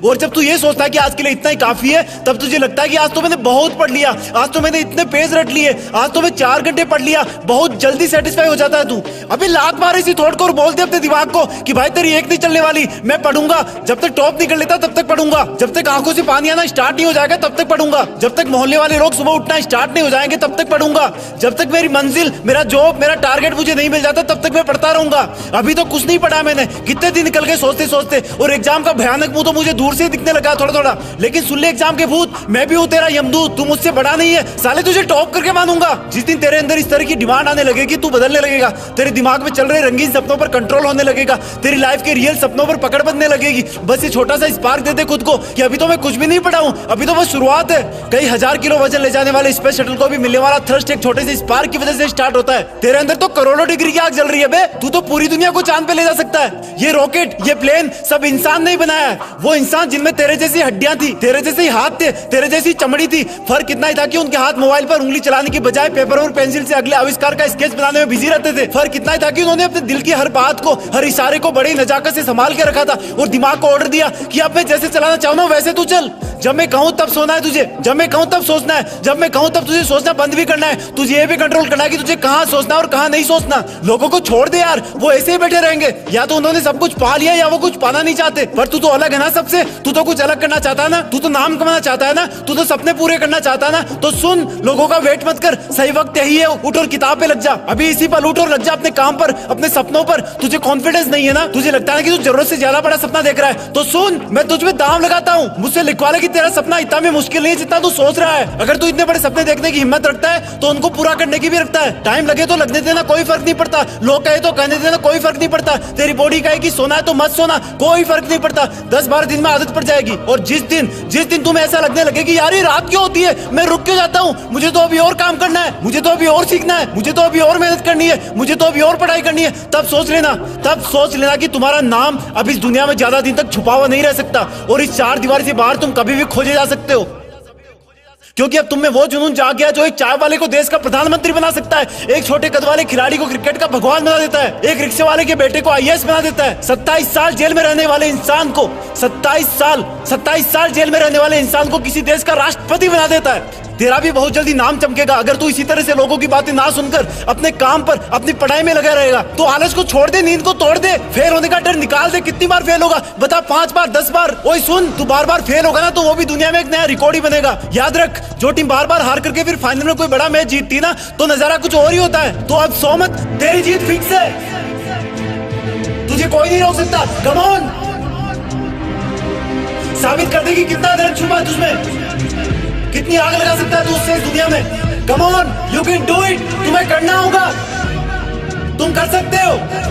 और जब तू ये सोचता है कि आज के लिए इतना ही काफी है, तब तुझे लगता है कि आज तो मैंने बहुत पढ़ लिया, आज तो मैंने इतने पेज रट लिए, आज तो मैं 4 घंटे पढ़ लिया, बहुत जल्दी सेटिस्फाई हो जाता है तू। अभी लात मार इसी थॉट को और बोल दे अपने दिमाग को कि भाई तेरी एक नहीं चलने वाली, मैं पढ़ूंगा, जब तक टॉप नहीं कर लेता तब तक पढ़ूंगा, जब तक आंखों से पानी आना स्टार्ट नहीं हो जाएगा तब तक पढ़ूंगा, जब तक मोहल्ले वाले लोग सुबह उठना स्टार्ट नहीं हो जाएंगे तब तक पढ़ूंगा, जब तक मेरी मंजिल, मेरा जॉब, मेरा टारगेट मुझे नहीं मिल जाता तब तक मैं पढ़ता रहूंगा। अभी तो कुछ नहीं पढ़ा मैंने, कितने दिन निकल गए सोचते सोचते, और एग्जाम का भयानक मुंह तो मुझे दूर दूर से दिखने लगा थोड़ा थोड़ा, लेकिन सुन ले एग्जाम के भूत, मैं भी हूँ तेरा यमदूत, तू मुझसे बड़ा नहीं है साले, तुझे टॉप करके मानूंगा। जिस दिन तेरे अंदर इस तरह की डिमांड आने लगेगी, तू बदलने लगेगा, तेरे दिमाग में चल रहे रंगीन सपनों पर कंट्रोल होने लगेगा, तेरी लाइफ के रियल सपनों पर पकड़ बनने लगेगी। बस ये छोटा सा स्पार्क दे दे खुद को कि अभी तो मैं कुछ भी नहीं पढ़ा हूँ, अभी तो बस शुरुआत है। कई हजार किलो वजन ले जाने वाले स्पेस शटल को भी मिलने वाला थ्रस्ट एक छोटे से स्पार्क की वजह से स्टार्ट होता है। तेरे अंदर तो करोड़ों डिग्री की आग जल रही है बे, तू तो पूरी दुनिया को चांद पे ले जा सकता है। ये रॉकेट, ये प्लेन सब इंसान नहीं बनाया है, वो इंसान जिनमें तेरे जैसी हड्डियां थी, तेरे जैसे ही हाथ थे, तेरे जैसी चमड़ी थी। फर्क इतना ही था कि उनके हाथ मोबाइल पर उंगली चलाने की बजाय पेपर और पेंसिल से अगले आविष्कार का स्केच बनाने में बिजी रहते थे। फर्क इतना ही था कि उन्होंने अपने दिल की हर बात को, हर इशारे को बड़ी नजाकत से संभाल के रखा था और दिमाग को ऑर्डर दिया कि अब मैं जैसे चलाना चाहूँ ना वैसे तू चल। जब मैं कहूँ तब सोना है तुझे, जब मैं कहूँ तब सोचना है, जब मैं कहूँ तब तुझे सोचना बंद भी करना है। तुझे ये भी कंट्रोल करना है कि तुझे कहाँ सोचना और कहाँ नहीं सोचना। लोगों को छोड़ दे यार, वो ऐसे ही बैठे रहेंगे, या तो उन्होंने सब कुछ पा लिया या वो कुछ पाना नहीं चाहते। पर तू तो अलग है ना सबसे, तू तो कुछ अलग करना चाहता है ना, तू तो नाम कमाना चाहता है ना, तू तो सपने पूरे करना चाहता है ना। तो सुन, लोगों का वेट मत कर, सही वक्त यही है, उठ और किताब पे लग जा, अभी इसी पर उठ और लग जा अपने काम पर, अपने सपनों पर। तुझे कॉन्फिडेंस नहीं है ना, तुझे लगता है कि तू जरूरत से ज्यादा बड़ा सपना देख रहा है, तो सुन, मैं तुझ पे दाम लगाता हूँ, मुझसे लिखवा ले कि तेरा सपना इतना भी मुश्किल नहीं है जितना तू सोच रहा है। अगर तू इतने बड़े सपने देखने की हिम्मत रखता है तो उनको पूरा करने की भी रखता है। टाइम लगे तो लगने देना, कोई फर्क नहीं पड़ता। लोग कहे तो कहने देना, कोई फर्क नहीं पड़ता। तेरी बॉडी कहे कि सोना है तो मत सोना, कोई फर्क नहीं पड़ता। 10-12 दिन में आदत पड़ जाएगी। और जिस दिन तुम्हें ऐसा लगने लगे कि यार ये रात क्यों होती है, मैं रुक क्यों जाता हूँ, मुझे तो अभी और काम करना है, मुझे तो अभी और सीखना है, मुझे तो अभी और मेहनत करनी है, मुझे तो अभी और पढ़ाई करनी है, तब सोच लेना कि तुम्हारा नाम अब इस दुनिया में ज्यादा दिन तक छुपा हुआ नहीं रह सकता और इस 4 दीवार से बाहर तुम कभी भी खोजे जा सकते हो। क्योंकि अब तुम में वो जुनून जाग गया जो एक चाय वाले को देश का प्रधानमंत्री बना सकता है, एक छोटे कद वाले खिलाड़ी को क्रिकेट का भगवान बना देता है, एक रिक्शे वाले के बेटे को आईएएस बना देता है। 27 साल जेल में रहने वाले इंसान को 27 साल जेल में रहने वाले इंसान को किसी देश का राष्ट्रपति बना देता है। तेरा भी बहुत जल्दी नाम चमकेगा अगर तू इसी तरह से लोगों की बातें ना सुनकर अपने काम पर, अपनी पढ़ाई में लगा रहेगा। तो आलस को छोड़ दे, नींद को तोड़ दे, फेल होने का डर निकाल दे। कितनी बार फेल होगा बता? 5 बार, 10 बार? ओए सुन, तू बार-बार फेल होगा ना तो वो भी दुनिया में एक नया रिकॉर्ड ही बनेगा। याद रख, जो टीम बार-बार हार करके फिर फाइनल में कोई बड़ा मैच जीतती ना तो नजारा कुछ और ही होता है। तो अब सो मत, तेरी जीत फिक्स है, तुझे कोई नहीं रोक सकता। कम ऑन, साबित कर दे कि कितना दर्द छुपा है तुझमें, कितनी आग लगा सकता है तू उससे इस दुनिया में। Come on, you can do it, तुम्हें करना होगा, तुम कर सकते हो।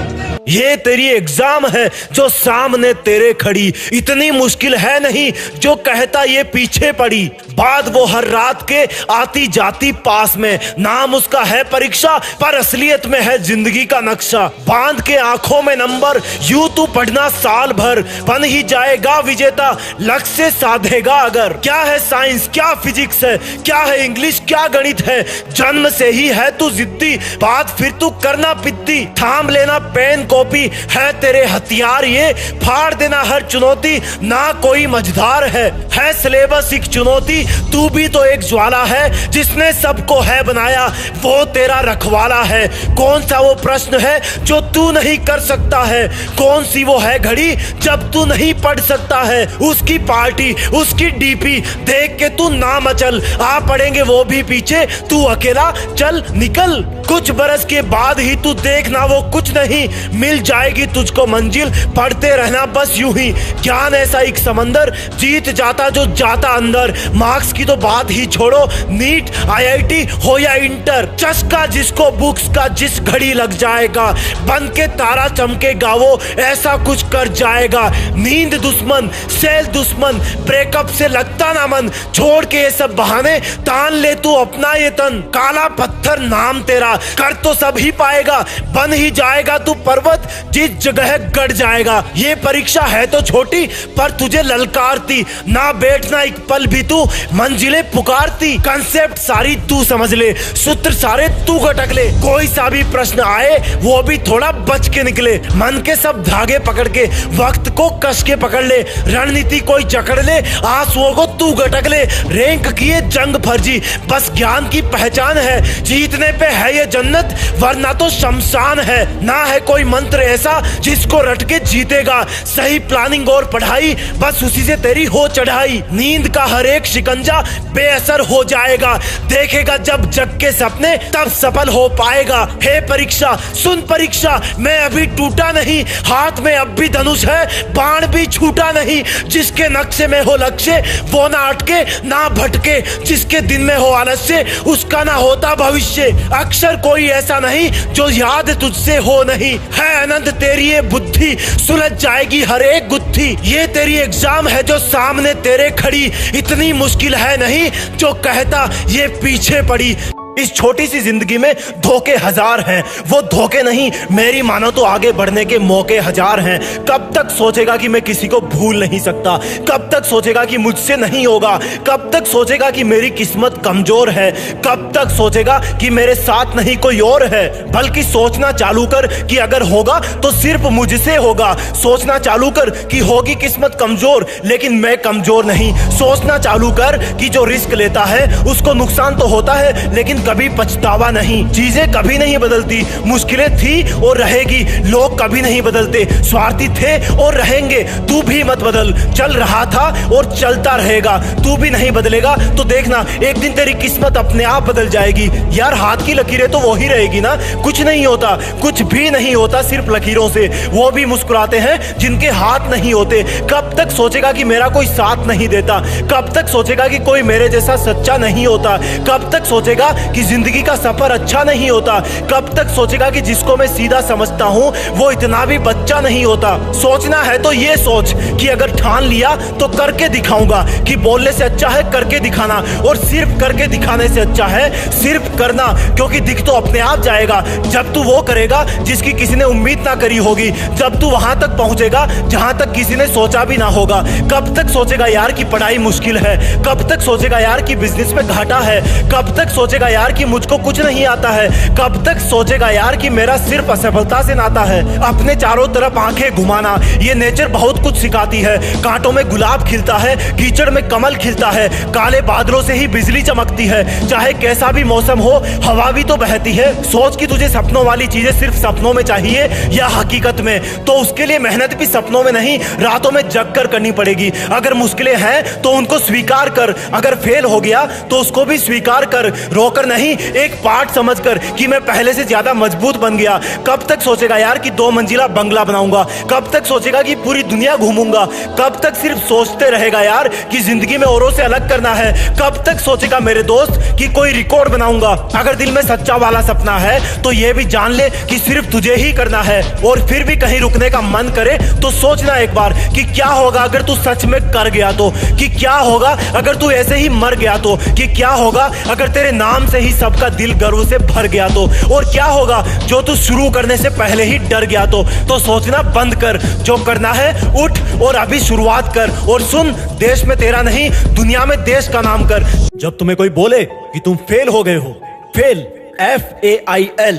ये तेरी एग्जाम है जो सामने तेरे खड़ी, इतनी मुश्किल है नहीं जो कहता ये पीछे पड़ी। बाद वो हर रात के आती जाती पास में, नाम उसका है परीक्षा पर असलियत में है जिंदगी का नक्शा। बांध के आंखों में नंबर, यूं तू पढ़ना साल भर, बन ही जाएगा विजेता लक्ष्य साधेगा अगर। क्या है साइंस, क्या फिजिक्स है, क्या है इंग्लिश, क्या गणित है, जन्म से ही है तू जिद्दी, बात फिर तू करना पिद्दी। थाम लेना पेन कॉपी, है तेरे हथियार ये, फाड़ देना हर चुनौती, ना कोई मझधार है सिलेबस एक चुनौती। तू भी तो एक ज्वाला है जिसने सबको है बनाया, वो तेरा रखवाला है। कौन सा वो प्रश्न है जो तू नहीं कर सकता है, कौन सी वो है घड़ी जब तू नहीं पढ़ सकता है। उसकी पार्टी, उसकी डीपी देख के तू ना मचल, आ पड़ेंगे वो भी पीछे, तू अकेला चल निकल। कुछ बरस के बाद ही तू देखना वो कुछ नहीं, मिल जाएगी तुझको मंजिल, पढ़ते रहना बस यूं ही। ज्ञान ऐसा एक समंदर, जीत जाता जो जाता अंदर। मार्क्स की तो बात ही छोड़ो, नीट आईआईटी हो या इंटर, चस्का जिसको बुक्स का जिस घड़ी लग जाएगा, बन के तारा चमकेगा वो ऐसा कुछ कर जाएगा। नींद दुश्मन, सेल दुश्मन, ब्रेकअप से लगता ना मन, छोड़ के ये सब बहाने, तान ले तू अपना ये तन। काला पत्थर नाम तेरा, कर तो सब ही पाएगा, बन ही जाएगा तू पर्वत जिस जगह गड़ जाएगा। ये परीक्षा है तो छोटी पर तुझे ललकारती, ना बैठना एक पल भी तू मंजिलें पुकारती। कंसेप्ट सारी तू समझ ले, सूत्र सारे तू गटक ले, कोई सा भी प्रश्न आए वो भी थोड़ा बच के निकले। मन के सब धागे पकड़ के वक्त को कस के पकड़ ले, रणनीति कोई जकड़ ले, आंसुओं को तू गटक ले। रैंक किए जंग फर्जी, बस ज्ञान की पहचान है, जीतने पे है ये जन्नत वरना तो शमशान है। ना है कोई मंत्र ऐसा जिसको रट के जीतेगा, सही प्लानिंग और पढ़ाई बस उसी से तेरी हो चढ़ाई। नींद का हर एक शिकार शिकंजा बेअसर हो जाएगा। देखेगा जब जग के सपने तब सफल हो पाएगा। हे परीक्षा सुन परीक्षा, मैं अभी टूटा नहीं, हाथ में अब भी धनुष है, बाण भी छूटा नहीं। जिसके नक्शे में हो लक्ष्य वो ना अटके ना भटके, जिसके दिन में हो आलस्य उसका ना होता भविष्य। अक्षर कोई ऐसा नहीं जो याद तुझसे हो नहीं, है अनंत तेरी ये बुद्धि, सुलझ जाएगी हर एक गुत्थी। ये तेरी एग्जाम है जो सामने तेरे खड़ी, इतनी मुश्किल है नहीं जो कहता ये पीछे पड़ी। इस छोटी सी जिंदगी में धोखे हजार हैं, वो धोखे नहीं मेरी मानो तो आगे बढ़ने के मौके हजार हैं। कब तक सोचेगा कि मैं किसी को भूल नहीं सकता, कब तक सोचेगा कि मुझसे नहीं होगा, कब तक सोचेगा कि मेरी किस्मत कमजोर है, कब तक सोचेगा कि मेरे साथ नहीं कोई और है। बल्कि सोचना चालू कर कि अगर होगा तो सिर्फ मुझसे होगा। सोचना चालू कर कि होगी किस्मत कमजोर लेकिन मैं कमजोर नहीं। सोचना चालू कर कि जो रिस्क लेता है उसको नुकसान तो होता है लेकिन कभी पछतावा नहीं। चीजें कभी नहीं बदलती, मुश्किलें थी और रहेगी, लोग कभी नहीं बदलते, स्वार्थी थे और रहेंगे। तू भी मत बदल, चल रहा था और चलता रहेगा। तू भी नहीं बदलेगा तो देखना एक दिन तेरी किस्मत अपने आप बदल जाएगी। यार हाथ की लकीरें तो वो ही रहेगी ना, कुछ नहीं होता, कुछ भी नहीं होता सिर्फ लकीरों से। वो भी मुस्कुराते हैं जिनके हाथ नहीं होते। कब तक सोचेगा कि मेरा कोई साथ नहीं देता, कब तक सोचेगा कि कोई मेरे जैसा सच्चा नहीं होता, कब तक सोचेगा कि जिंदगी का सफर अच्छा नहीं होता, कब तक सोचेगा कि जिसको मैं सीधा समझता हूं वो इतना भी बच्चा नहीं होता। सोचना है तो ये सोच कि अगर ठान लिया तो करके दिखाऊंगा, कि बोलने से अच्छा है करके दिखाना, और सिर्फ करके दिखाने से अच्छा है सिर्फ करना, क्योंकि दिख तो अपने आप जाएगा जब तू वो करेगा जिसकी किसी ने उम्मीद ना करी होगी, जब तू वहां तक पहुंचेगा जहां तक किसी ने सोचा भी ना होगा। कब तक सोचेगा यार कि पढ़ाई मुश्किल है, कब तक सोचेगा यार कि बिजनेस में घाटा है, कब तक सोचेगा यार कि मुझको कुछ नहीं आता है, कब तक सोचेगा यार कि मेरा सिर्फ असफलता से नाता है। अपने चारों तरफ आंखें घुमाना ये नेचर बहुत कुछ सिखाती है। कांटों में गुलाब खिलता है, कीचड़ में कमल खिलता है, काले बादलों से ही बिजली चमकती है। चाहे कैसा भी मौसम हो हवा भी तो बहती है। सोच कि तुझे सपनों वाली चीजें सिर्फ सपनों में चाहिए या हकीकत में, तो उसके लिए मेहनत भी सपनों में नहीं रातों में जग कर करनी पड़ेगी। अगर मुश्किलें हैं तो उनको स्वीकार कर, अगर फेल हो गया तो उसको भी स्वीकार कर, रोकर नहीं एक पार्ट समझकर कि मैं पहले से ज्यादा मजबूत बन गया। कब तक सोचेगा यार कि 2 मंजिला बंगला बनाऊंगा, कब तक सोचेगा कि पूरी दुनिया घूमूंगा, कब तक सिर्फ सोचते रहेगा यार कि जिंदगी में औरों से अलग करना है, कब तक सोचेगा मेरे दोस्त कि कोई रिकॉर्ड बनाऊंगा। अगर दिल में सच्चा वाला सपना है तो ये भी जान ले कि सिर्फ तुझे ही करना है। और फिर भी कहीं रुकने का मन करे तो सोचना एक बार कि क्या होगा अगर तू सच में कर गया तो, कि क्या होगा अगर तू ऐसे ही मर गया तो, कि क्या होगा अगर तेरे नाम से ही सबका दिल गर्व से भर गया तो, और क्या होगा जो तू शुरू करने से पहले ही डर गया तो सोचना बंद कर, जो करना है उठ और अभी शुरुआत कर। और सुन, देश में तेरा नहीं दुनिया में देश का नाम कर। जब तुम्हें कोई बोले कि तुम फेल हो गए हो, फेल FAIL,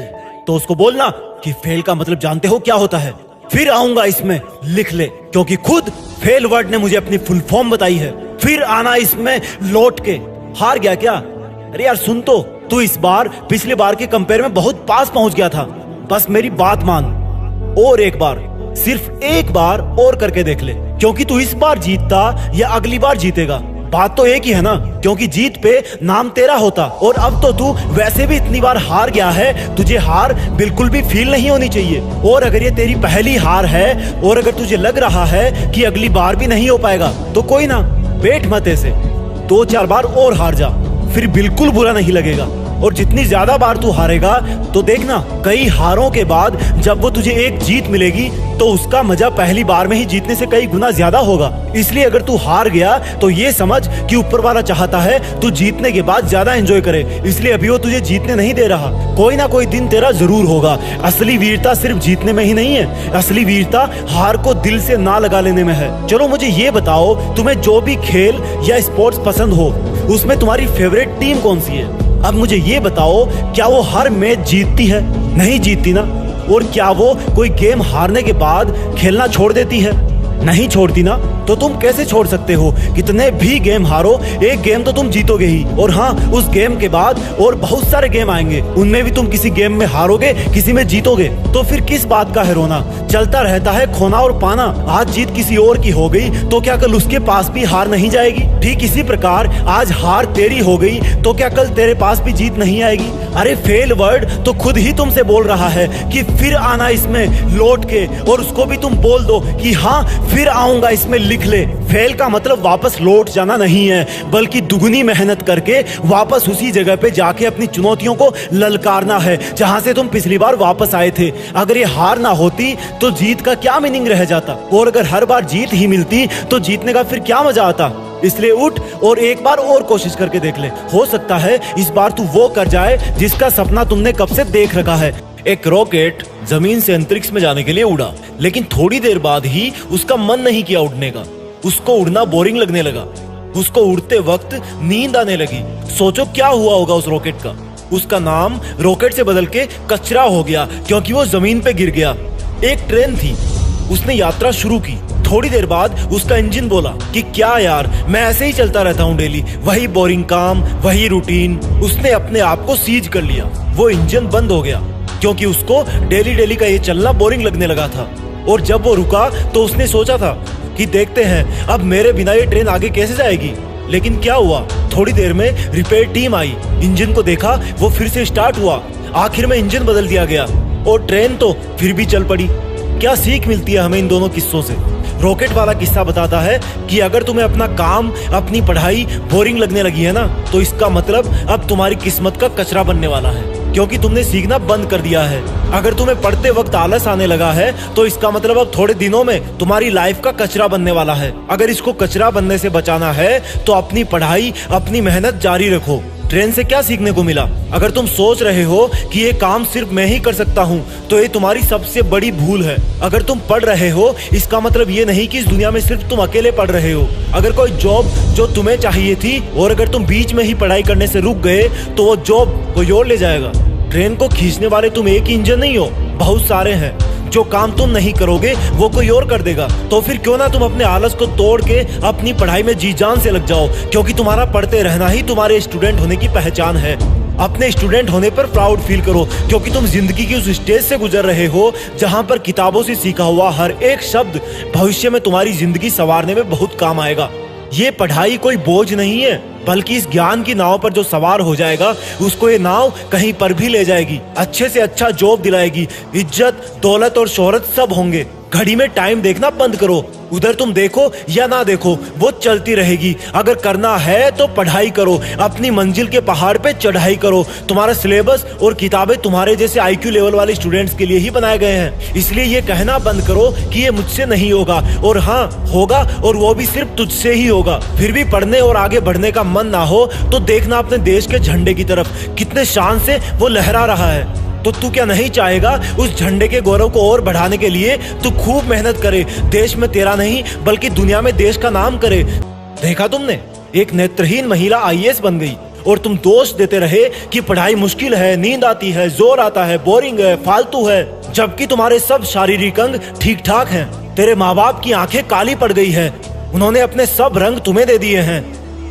तो उसको बोलना कि फेल का मतलब जानते हो क्या होता है। फिर आऊंगा इसमें, लिख ले, क्योंकि खुद फेल वर्ड ने मुझे अपनी फुल फॉर्म बताई है। फिर आना इसमें लौट के। हार गया क्या? अरे यार सुन तो, तू इस बार पिछली बार के कंपेयर में बहुत पास पहुंच गया था। बस मेरी बात मान और एक बार, सिर्फ एक बार और करके देख ले, क्योंकि तू इस बार जीतता या अगली बार जीतेगा, बात तो एक ही है ना, क्योंकि जीत पे नाम तेरा होता। और अब तो तू वैसे भी इतनी बार हार गया है, तुझे हार बिल्कुल भी फील नहीं होनी चाहिए। और अगर ये तेरी पहली हार है और अगर तुझे लग रहा है कि अगली बार भी नहीं हो पाएगा तो कोई ना, बैठ मत ऐसे, 2-4 बार और हार जा, फिर बिल्कुल बुरा नहीं लगेगा। और जितनी ज्यादा बार तू हारेगा तो देखना कई हारों के बाद जब वो तुझे एक जीत मिलेगी तो उसका मजा पहली बार में ही जीतने से कई गुना ज्यादा होगा। इसलिए अगर तू हार गया तो ये समझ कि ऊपर वाला चाहता है तू जीतने के बाद ज्यादा एंजॉय करे, इसलिए अभी वो तुझे जीतने नहीं दे रहा। कोई ना कोई दिन तेरा जरूर होगा। असली वीरता सिर्फ जीतने में ही नहीं है, असली वीरता हार को दिल से ना लगा लेने में है। चलो मुझे ये बताओ, तुम्हें जो भी खेल या स्पोर्ट्स पसंद हो उसमें तुम्हारी फेवरेट टीम कौन सी है? अब मुझे ये बताओ, क्या वो हर मैच जीतती है? नहीं जीतती ना। और क्या वो कोई गेम हारने के बाद खेलना छोड़ देती है? नहीं छोड़ती ना। तो तुम कैसे छोड़ सकते हो? कितने भी गेम हारो, एक गेम तो तुम जीतोगे ही। और हाँ, उस गेम के बाद और बहुत सारे गेम आएंगे, उनमें भी तुम किसी गेम में हारोगे, किसी में जीतोगे। तो फिर किस बात का है रोना? चलता रहता है खोना और पाना। आज जीत किसी और की हो गई तो क्या कल उसके पास भी हार नहीं जाएगी? ठीक इसी प्रकार आज हार तेरी हो गई तो क्या कल तेरे पास भी जीत नहीं आएगी? अरे फेल वर्ड तो खुद ही तुमसे बोल रहा है कि फिर आना इसमें लौट के, और उसको भी तुम बोल दो कि हाँ फिर आऊंगा इसमें लिख ले। फेल का मतलब वापस लौट जाना नहीं है, बल्कि दुगनी मेहनत करके वापस उसी जगह पे जाके अपनी चुनौतियों को ललकारना है जहां से तुम पिछली बार वापस आए थे। अगर ये हार ना होती तो जीत का क्या मीनिंग रह जाता, और अगर हर बार जीत ही मिलती तो जीतने का फिर क्या मजा आता? इसलिए उठ और एक बार और कोशिश करके देख ले। हो सकता है इस बार तू वो कर जाए जिसका सपना तुमने कब से देख रखा है। एक रॉकेट जमीन से अंतरिक्ष में जाने के लिए उड़ा, लेकिन थोड़ी देर बाद ही उसका मन नहीं किया उड़ने का। उसको उड़ना बोरिंग लगने लगा। उसको उड़ते वक्त नींद आने लगी। सोचो क्या हुआ होगा उस रॉकेट का। उसका नाम रॉकेट से बदल के कचरा हो गया, क्योंकि वो जमीन पे गिर गया। एक ट्रेन थी, उसने यात्रा शुरू की। थोड़ी देर बाद उसका इंजन बोला कि क्या यार, मैं ऐसे ही चलता रहता हूँ डेली, वही बोरिंग काम, वही रूटीन। उसने अपने आप को सीज कर लिया। वो इंजन बंद हो गया क्योंकि उसको डेली डेली का ये चलना बोरिंग लगने लगा था। और जब वो रुका तो उसने सोचा था कि देखते हैं अब मेरे बिना ये ट्रेन आगे कैसे जाएगी। लेकिन क्या हुआ, थोड़ी देर में रिपेयर टीम आई, इंजन को देखा, वो फिर से स्टार्ट हुआ। आखिर में इंजन बदल दिया गया और ट्रेन तो फिर भी चल पड़ी। क्या सीख मिलती है हमें इन दोनों किस्सों से? रॉकेट वाला किस्सा बताता है कि अगर तुम्हें अपना काम, अपनी पढ़ाई बोरिंग लगने लगी है ना, तो इसका मतलब अब तुम्हारी किस्मत का कचरा बनने वाला है, क्योंकि तुमने सीखना बंद कर दिया है। अगर तुम्हें पढ़ते वक्त आलस आने लगा है तो इसका मतलब अब थोड़े दिनों में तुम्हारी लाइफ का कचरा बनने वाला है। अगर इसको कचरा बनने से बचाना है तो अपनी पढ़ाई, अपनी मेहनत जारी रखो। ट्रेन से क्या सीखने को मिला? अगर तुम सोच रहे हो कि ये काम सिर्फ मैं ही कर सकता हूँ तो ये तुम्हारी सबसे बड़ी भूल है। अगर तुम पढ़ रहे हो इसका मतलब ये नहीं कि इस दुनिया में सिर्फ तुम अकेले पढ़ रहे हो। अगर कोई जॉब जो तुम्हें चाहिए थी और अगर तुम बीच में ही पढ़ाई करने से रुक गए तो वो जॉब कोई और ले जाएगा। ट्रेन को खींचने वाले तुम एक ही इंजन नहीं हो, बहुत सारे हैं। जो काम तुम नहीं करोगे वो कोई और कर देगा। तो फिर क्यों ना तुम अपने आलस को तोड़ के अपनी पढ़ाई में जी जान से लग जाओ, क्योंकि तुम्हारा पढ़ते रहना ही तुम्हारे स्टूडेंट होने की पहचान है। अपने स्टूडेंट होने पर प्राउड फील करो, क्योंकि तुम जिंदगी की उस स्टेज से गुजर रहे हो जहां पर किताबों से सीखा हुआ हर एक शब्द भविष्य में तुम्हारी जिंदगी संवारने में बहुत काम आएगा। ये पढ़ाई कोई बोझ नहीं है, बल्कि इस ज्ञान की नाव पर जो सवार हो जाएगा उसको ये नाव कहीं पर भी ले जाएगी, अच्छे से अच्छा जॉब दिलाएगी, इज्जत, दौलत और शोहरत सब होंगे। घड़ी में टाइम देखना बंद करो, उधर तुम देखो या ना देखो वो चलती रहेगी। अगर करना है तो पढ़ाई करो, अपनी मंजिल के पहाड़ पे चढ़ाई करो। तुम्हारा सिलेबस और किताबें तुम्हारे जैसे IQ लेवल वाले स्टूडेंट्स के लिए ही बनाए गए हैं, इसलिए ये कहना बंद करो कि ये मुझसे नहीं होगा। और हाँ, होगा, और वो भी सिर्फ तुझसे ही होगा। फिर भी पढ़ने और आगे बढ़ने का मन ना हो तो देखना अपने देश के झंडे की तरफ, कितने शान से वो लहरा रहा है। तो तू क्या नहीं चाहेगा उस झंडे के गौरव को और बढ़ाने के लिए तू खूब मेहनत करे, देश में तेरा नहीं बल्कि दुनिया में देश का नाम करे। देखा तुमने, एक नेत्रहीन महिला IAS बन गई और तुम दोष देते रहे कि पढ़ाई मुश्किल है, नींद आती है, जोर आता है, बोरिंग है, फालतू है, जबकि तुम्हारे सब शारीरिक अंग ठीक ठाक हैं। तेरे माँ बाप की आंखें काली पड़ गई है, उन्होंने अपने सब रंग तुम्हें दे दिए हैं।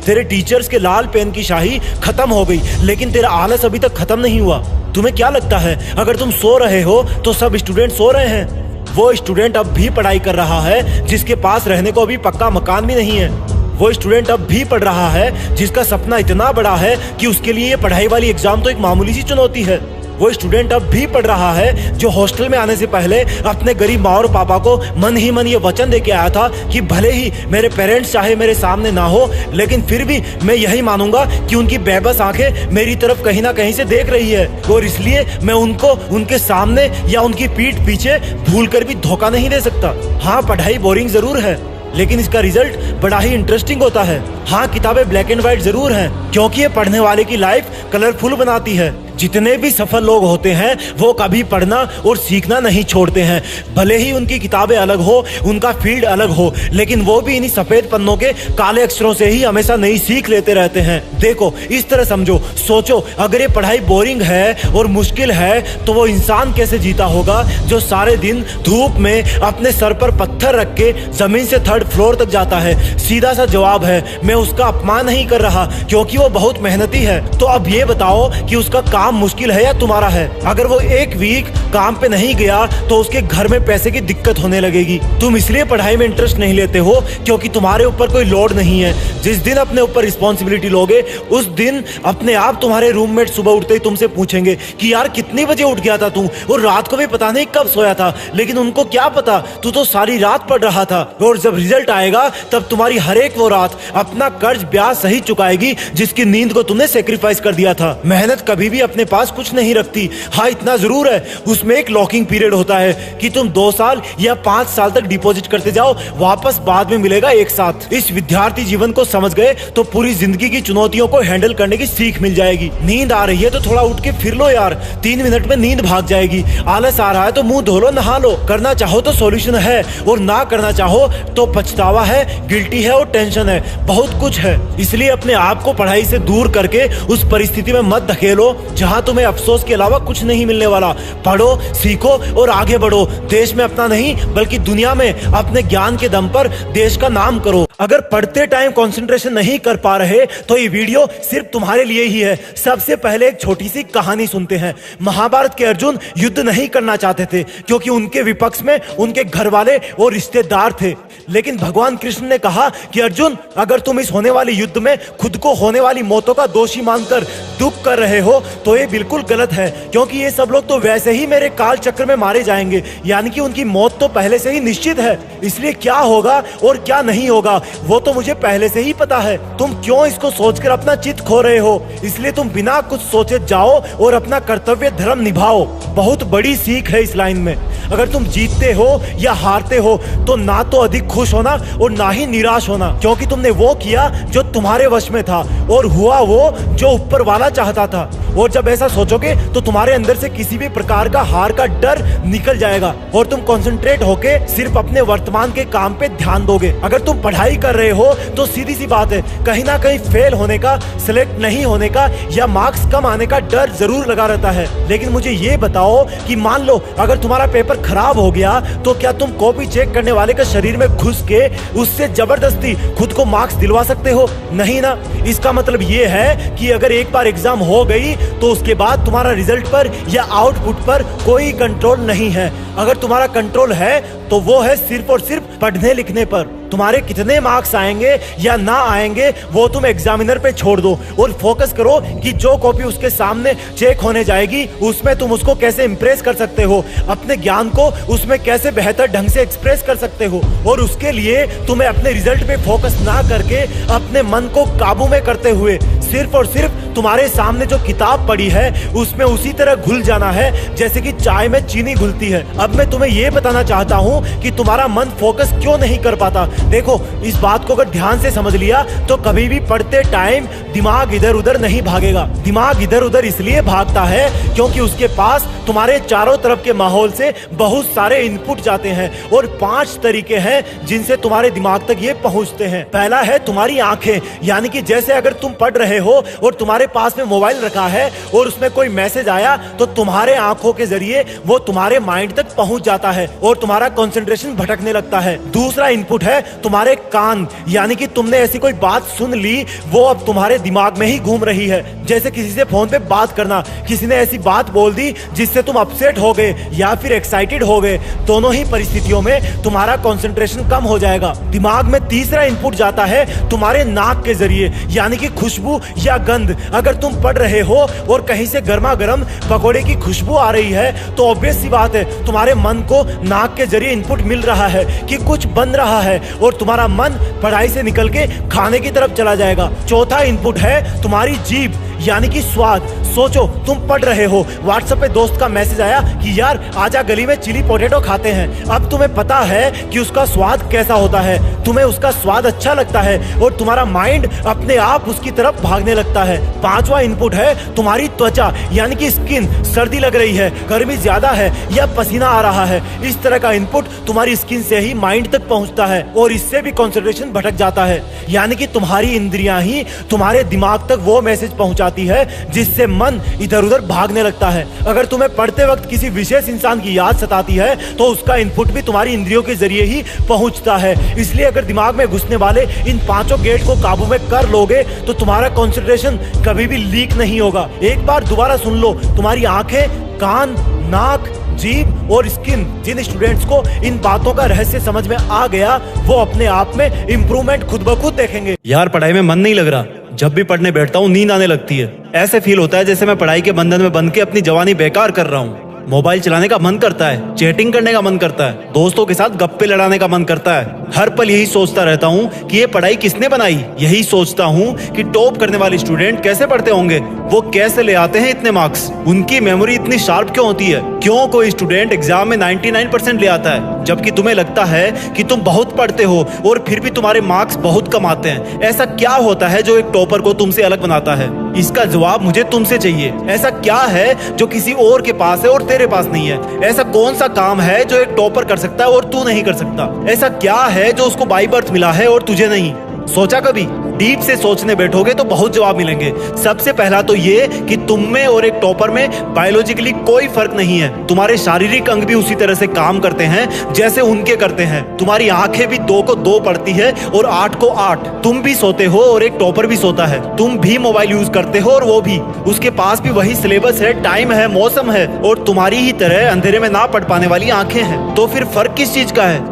तेरे टीचर्स के लाल पेन की शाही खत्म हो गई, लेकिन तेरा आलस अभी तक खत्म नहीं हुआ। तुम्हें क्या लगता है अगर तुम सो रहे हो तो सब स्टूडेंट सो रहे हैं? वो स्टूडेंट अब भी पढ़ाई कर रहा है जिसके पास रहने को अभी पक्का मकान भी नहीं है। वो स्टूडेंट अब भी पढ़ रहा है जिसका सपना इतना बड़ा है कि उसके लिए ये पढ़ाई वाली एग्जाम तो एक मामूली सी चुनौती है। वो स्टूडेंट अब भी पढ़ रहा है जो हॉस्टल में आने से पहले अपने गरीब माँ और पापा को मन ही मन ये वचन दे के आया था कि भले ही मेरे पेरेंट्स चाहे मेरे सामने ना हो, लेकिन फिर भी मैं यही मानूंगा कि उनकी बेबस आंखें मेरी तरफ कहीं ना कहीं से देख रही है, और इसलिए मैं उनको उनके सामने या उनकी पीठ पीछे भूल कर भी धोखा नहीं दे सकता। हाँ, पढ़ाई बोरिंग जरूर है, लेकिन इसका रिजल्ट बड़ा ही इंटरेस्टिंग होता है। हाँ, किताबें ब्लैक एंड व्हाइट जरूर हैं, क्योंकि ये पढ़ने वाले की लाइफ कलरफुल बनाती है। जितने भी सफल लोग होते हैं वो कभी पढ़ना और सीखना नहीं छोड़ते हैं। भले ही उनकी किताबें अलग हो, उनका फील्ड अलग हो, लेकिन वो भी इन्हीं सफेद पन्नों के काले अक्षरों से ही हमेशा नई सीख लेते रहते हैं। देखो इस तरह समझो, सोचो अगर ये पढ़ाई बोरिंग है और मुश्किल है तो वो इंसान कैसे जीता होगा जो सारे दिन धूप में अपने सर पर पत्थर रख के जमीन से 3rd फ्लोर तक जाता है। सीधा सा जवाब है, मैं उसका अपमान नहीं कर रहा क्योंकि वो बहुत मेहनती है। तो अब ये बताओ कि उसका काम मुश्किल है या तुम्हारा है? अगर वो 1 वीक काम पे नहीं गया तो उसके घर में पैसे की दिक्कत होने लगेगी। तुम इसलिए पढ़ाई में इंटरेस्ट नहीं लेते हो क्योंकि तुम्हारे ऊपर कोई लोड नहीं है। जिस दिन अपने ऊपर रिस्पॉन्सिबिलिटी लोगे उस दिन अपने आप तुम्हारे रूममेट सुबह उठते ही तुमसे पूछेंगे कि यार कितनी बजे उठ गया था तू, और रात को भी पता नहीं कब सोया था। लेकिन उनको क्या पता, तू तो सारी रात पढ़ रहा था। और जब रिजल्ट आएगा तब तुम्हारी हर एक वो रात अपना कर्ज ब्याज सही चुकाएगी जिसकी नींद को तुमने सेक्रीफाइस कर दिया था। मेहनत कभी भी अपने पास कुछ नहीं रखती। हाँ इतना जरूर है, उसमें एक लॉकिंग पीरियड होता है कि तुम 2 साल या 5 साल तक डिपॉजिट करते जाओ, वापस बाद में मिलेगा एक साथ। इस विद्यार्थी जीवन को समझ गए तो पूरी जिंदगी की चुनौतियों को हैंडल करने की सीख मिल जाएगी। नींद आ रही है तो थोड़ा उठ के फिर लो यार, 3 मिनट में नींद भाग जाएगी। आलस आ रहा है तो मुंह धो लो, नहा लो। करना चाहो तो सॉल्यूशन है और ना करना चाहो तो पछतावा है, गिल्टी है और टेंशन है, बहुत कुछ है। इसलिए अपने आप को पढ़ाई से दूर करके उस परिस्थिति में मत धकेलो जहां तुम्हें अफसोस के अलावा कुछ नहीं मिलने वाला। पढ़ो, सीखो और आगे बढ़ो। देश में अपना नहीं बल्कि दुनिया में अपने ज्ञान के दम पर देश का नाम करो। अगर पढ़ते टाइम कंसंट्रेशन नहीं कर पा रहे तो ये वीडियो सिर्फ तुम्हारे लिए ही है। सबसे पहले एक छोटी सी कहानी सुनते हैं। महाभारत के अर्जुन युद्ध नहीं करना चाहते थे क्योंकि उनके विपक्ष में उनके घर वाले और रिश्तेदार थे। लेकिन भगवान कृष्ण ने कहा कि अर्जुन, अगर तुम इस होने वाली युद्ध में खुद को होने वाली मौतों का दोषी मानकर दुख कर रहे हो तो ये बिल्कुल गलत है, क्योंकि ये सब लोग तो वैसे ही मेरे काल चक्र में मारे जाएंगे, यानी कि उनकी मौत तो पहले से ही निश्चित है। इसलिए क्या होगा और क्या नहीं होगा वो तो मुझे पहले से ही पता है। तुम क्यों इसको सोचकर अपना चित्त खो रहे हो? इसलिए तुम बिना कुछ सोचे जाओ और अपना कर्तव्य धर्म निभाओ। बहुत बड़ी सीख है इस लाइन में। अगर तुम जीतते हो या हारते हो तो ना तो अधिक खुश होना और ना ही निराश होना, क्योंकि तुमने वो किया जो तुम्हारे वश में था और हुआ वो जो ऊपर वाला चाहता था। और जब ऐसा सोचोगे तो तुम्हारे अंदर से किसी भी प्रकार का हार का डर निकल जाएगा और तुम कंसंट्रेट होके सिर्फ अपने वर्तमान के काम पे ध्यान दोगे। अगर तुम पढ़ाई कर रहे हो तो सीधी सी बात है, कहीं ना कहीं फेल होने का, सिलेक्ट नहीं होने का या मार्क्स कम आने का डर जरूर लगा रहता है। लेकिन मुझे ये बताओ कि मान लो अगर तुम्हारा पेपर खराब हो गया तो क्या तुम कॉपी चेक करने वाले के शरीर में घुस के उससे जबरदस्ती खुद को मार्क्स दिलवा सकते हो? नहीं ना। इसका मतलब ये है कि अगर एक बार एग्जाम हो गई तो उसके बाद तुम्हारा रिजल्ट पर या आउटपुट पर कोई कंट्रोल नहीं है। अगर तुम्हारा कंट्रोल है तो वो है सिर्फ और सिर्फ पढ़ने लिखने पर। तुम्हारे कितने मार्क्स आएंगे या ना आएंगे वो तुम एग्जामिनर पे छोड़ दो और फोकस करो कि जो कॉपी उसके सामने चेक होने जाएगी उसमें तुम उसको कैसे इंप्रेस कर सकते हो, अपने ज्ञान को उसमें कैसे बेहतर ढंग से एक्सप्रेस कर सकते हो। और उसके लिए तुम्हें अपने रिजल्ट पे फोकस ना करके अपने मन को काबू में करते हुए सिर्फ और सिर्फ तुम्हारे सामने जो किताब पड़ी है उसमें उसी तरह घुल जाना है जैसे कि चाय में चीनी घुलती है। अब मैं तुम्हें यह बताना चाहता हूँ कि तुम्हारा मन फोकस क्यों नहीं कर पाता। देखो, इस बात को अगर ध्यान से समझ लिया तो कभी भी पढ़ते टाइम दिमाग इधर उधर नहीं भागेगा। दिमाग इधर उधर इसलिए भागता है क्योंकि उसके पास तुम्हारे चारों तरफ के माहौल से बहुत सारे इनपुट जाते हैं और 5 तरीके हैं जिनसे तुम्हारे दिमाग तक ये पहुंचते हैं। पहला है तुम्हारी आंखें, यानी कि जैसे अगर तुम पढ़ रहे हो और तुम्हारे पास में मोबाइल रखा है और उसमें कोई मैसेज आया तो तुम्हारे आंखों के जरिए वो तुम्हारे माइंड तक पहुंच जाता है और तुम्हारा कंसंट्रेशन भटकने लगता है। दूसरा इनपुट है तुम्हारे कान, यानी कि तुमने ऐसी कोई बात सुन ली वो अब तुम्हारे दिमाग में ही घूम रही है। जैसे किसी से फोन पे बात करना, किसी ने ऐसी बात बोल दी जिससे तुम अपसेट हो गए या फिर एक्साइटेड हो गए। दोनों ही परिस्थितियों में तुम्हारा कंसंट्रेशन कम हो जाएगा। दिमाग में तीसरा इनपुट जाता है तुम्हारे नाक के जरिए, यानी कि खुशबू या गंध। अगर तुम पढ़ रहे हो और कहीं से गर्मा गर्म पकोड़े की खुशबू आ रही है तो ऑब्वियस सी बात है तुम्हारे मन को नाक के जरिए इनपुट मिल रहा है कि कुछ बन रहा है और तुम्हारा मन पढ़ाई से निकल के खाने की तरफ चला जाएगा। चौथा इनपुट है तुम्हारी जीभ, यानी कि स्वाद। सोचो, तुम पढ़ रहे हो, व्हाट्सएप पे दोस्त का मैसेज आया कि यार आजा गली में चिली पोटैटो खाते हैं। अब तुम्हें पता है कि उसका स्वाद कैसा होता है, तुम्हें उसका स्वाद अच्छा लगता है और तुम्हारा माइंड अपने आप उसकी तरफ भागने लगता है। पांचवा इनपुट है तुम्हारी त्वचा यानी कि स्किन, सर्दी लग रही है, गर्मी ज्यादा है या पसीना आ रहा है, इस तरह का इनपुट तुम्हारी स्किन से ही माइंड तक पहुंचता है और इससे भी कंसंट्रेशन भटक जाता है। यानी कि तुम्हारी इंद्रियां ही तुम्हारे दिमाग तक वो मैसेज पहुंचाती है जिससे मन इधर उधर भागने लगता है। अगर तुम्हें पढ़ते वक्त किसी विशेष इंसान की याद सताती है तो उसका इनपुट भी तुम्हारी इंद्रियों के जरिए ही पहुंचता है। इसलिए अगर दिमाग में घुसने वाले इन 5 गेट को काबू में कर लोगे तो तुम्हारा कंसंट्रेशन कभी भी लीक नहीं होगा। एक बार दोबारा सुन लो, तुम्हारी आंखें, कान, नाक, जीभ और स्किन, जिन स्टूडेंट्स को इन बातों का रहस्य समझ में आ गया वो अपने आप में इंप्रूवमेंट खुद ब खुद देखेंगे। यार पढ़ाई में मन नहीं लग रहा, जब भी पढ़ने बैठता हूँ नींद आने लगती है। ऐसे फील होता है जैसे मैं पढ़ाई के बंधन में बंध के अपनी जवानी बेकार कर रहा हूँ। मोबाइल चलाने का मन करता है, चैटिंग करने का मन करता है, दोस्तों के साथ गप्पे लड़ाने का मन करता है। हर पल यही सोचता रहता हूँ कि ये पढ़ाई किसने बनाई। यही सोचता हूँ कि टॉप करने वाले स्टूडेंट कैसे पढ़ते होंगे, वो कैसे ले आते हैं इतने मार्क्स, उनकी मेमोरी इतनी शार्प क्यों होती है, क्यों कोई स्टूडेंट एग्जाम में 99% ले आता है जबकि तुम्हें लगता है कि तुम बहुत पढ़ते हो और फिर भी तुम्हारे मार्क्स बहुत कम आते हैं। ऐसा क्या होता है जो एक टॉपर को तुमसे अलग बनाता है? इसका जवाब मुझे तुमसे चाहिए। ऐसा क्या है जो किसी और के पास है और तेरे पास नहीं है? ऐसा कौन सा काम है जो एक टॉपर कर सकता है और तू नहीं कर सकता? ऐसा क्या है जो उसको बाय बर्थ मिला है और तुझे नहीं? सोचा कभी? डीप से सोचने बैठोगे तो बहुत जवाब मिलेंगे। सबसे पहला तो ये कि तुम में और एक टॉपर में बायोलॉजिकली कोई फर्क नहीं है। तुम्हारे शारीरिक अंग भी उसी तरह से काम करते हैं जैसे उनके करते हैं। तुम्हारी आंखें भी 2 को 2 पढ़ती है और 8 को 8। तुम भी सोते हो और एक टॉपर भी सोता है। तुम भी मोबाइल यूज करते हो और वो भी। उसके पास भी वही सिलेबस है, टाइम है, मौसम है और तुम्हारी ही तरह अंधेरे में ना पढ़ पाने वाली आंखें हैं। तो फिर फर्क किस चीज का है?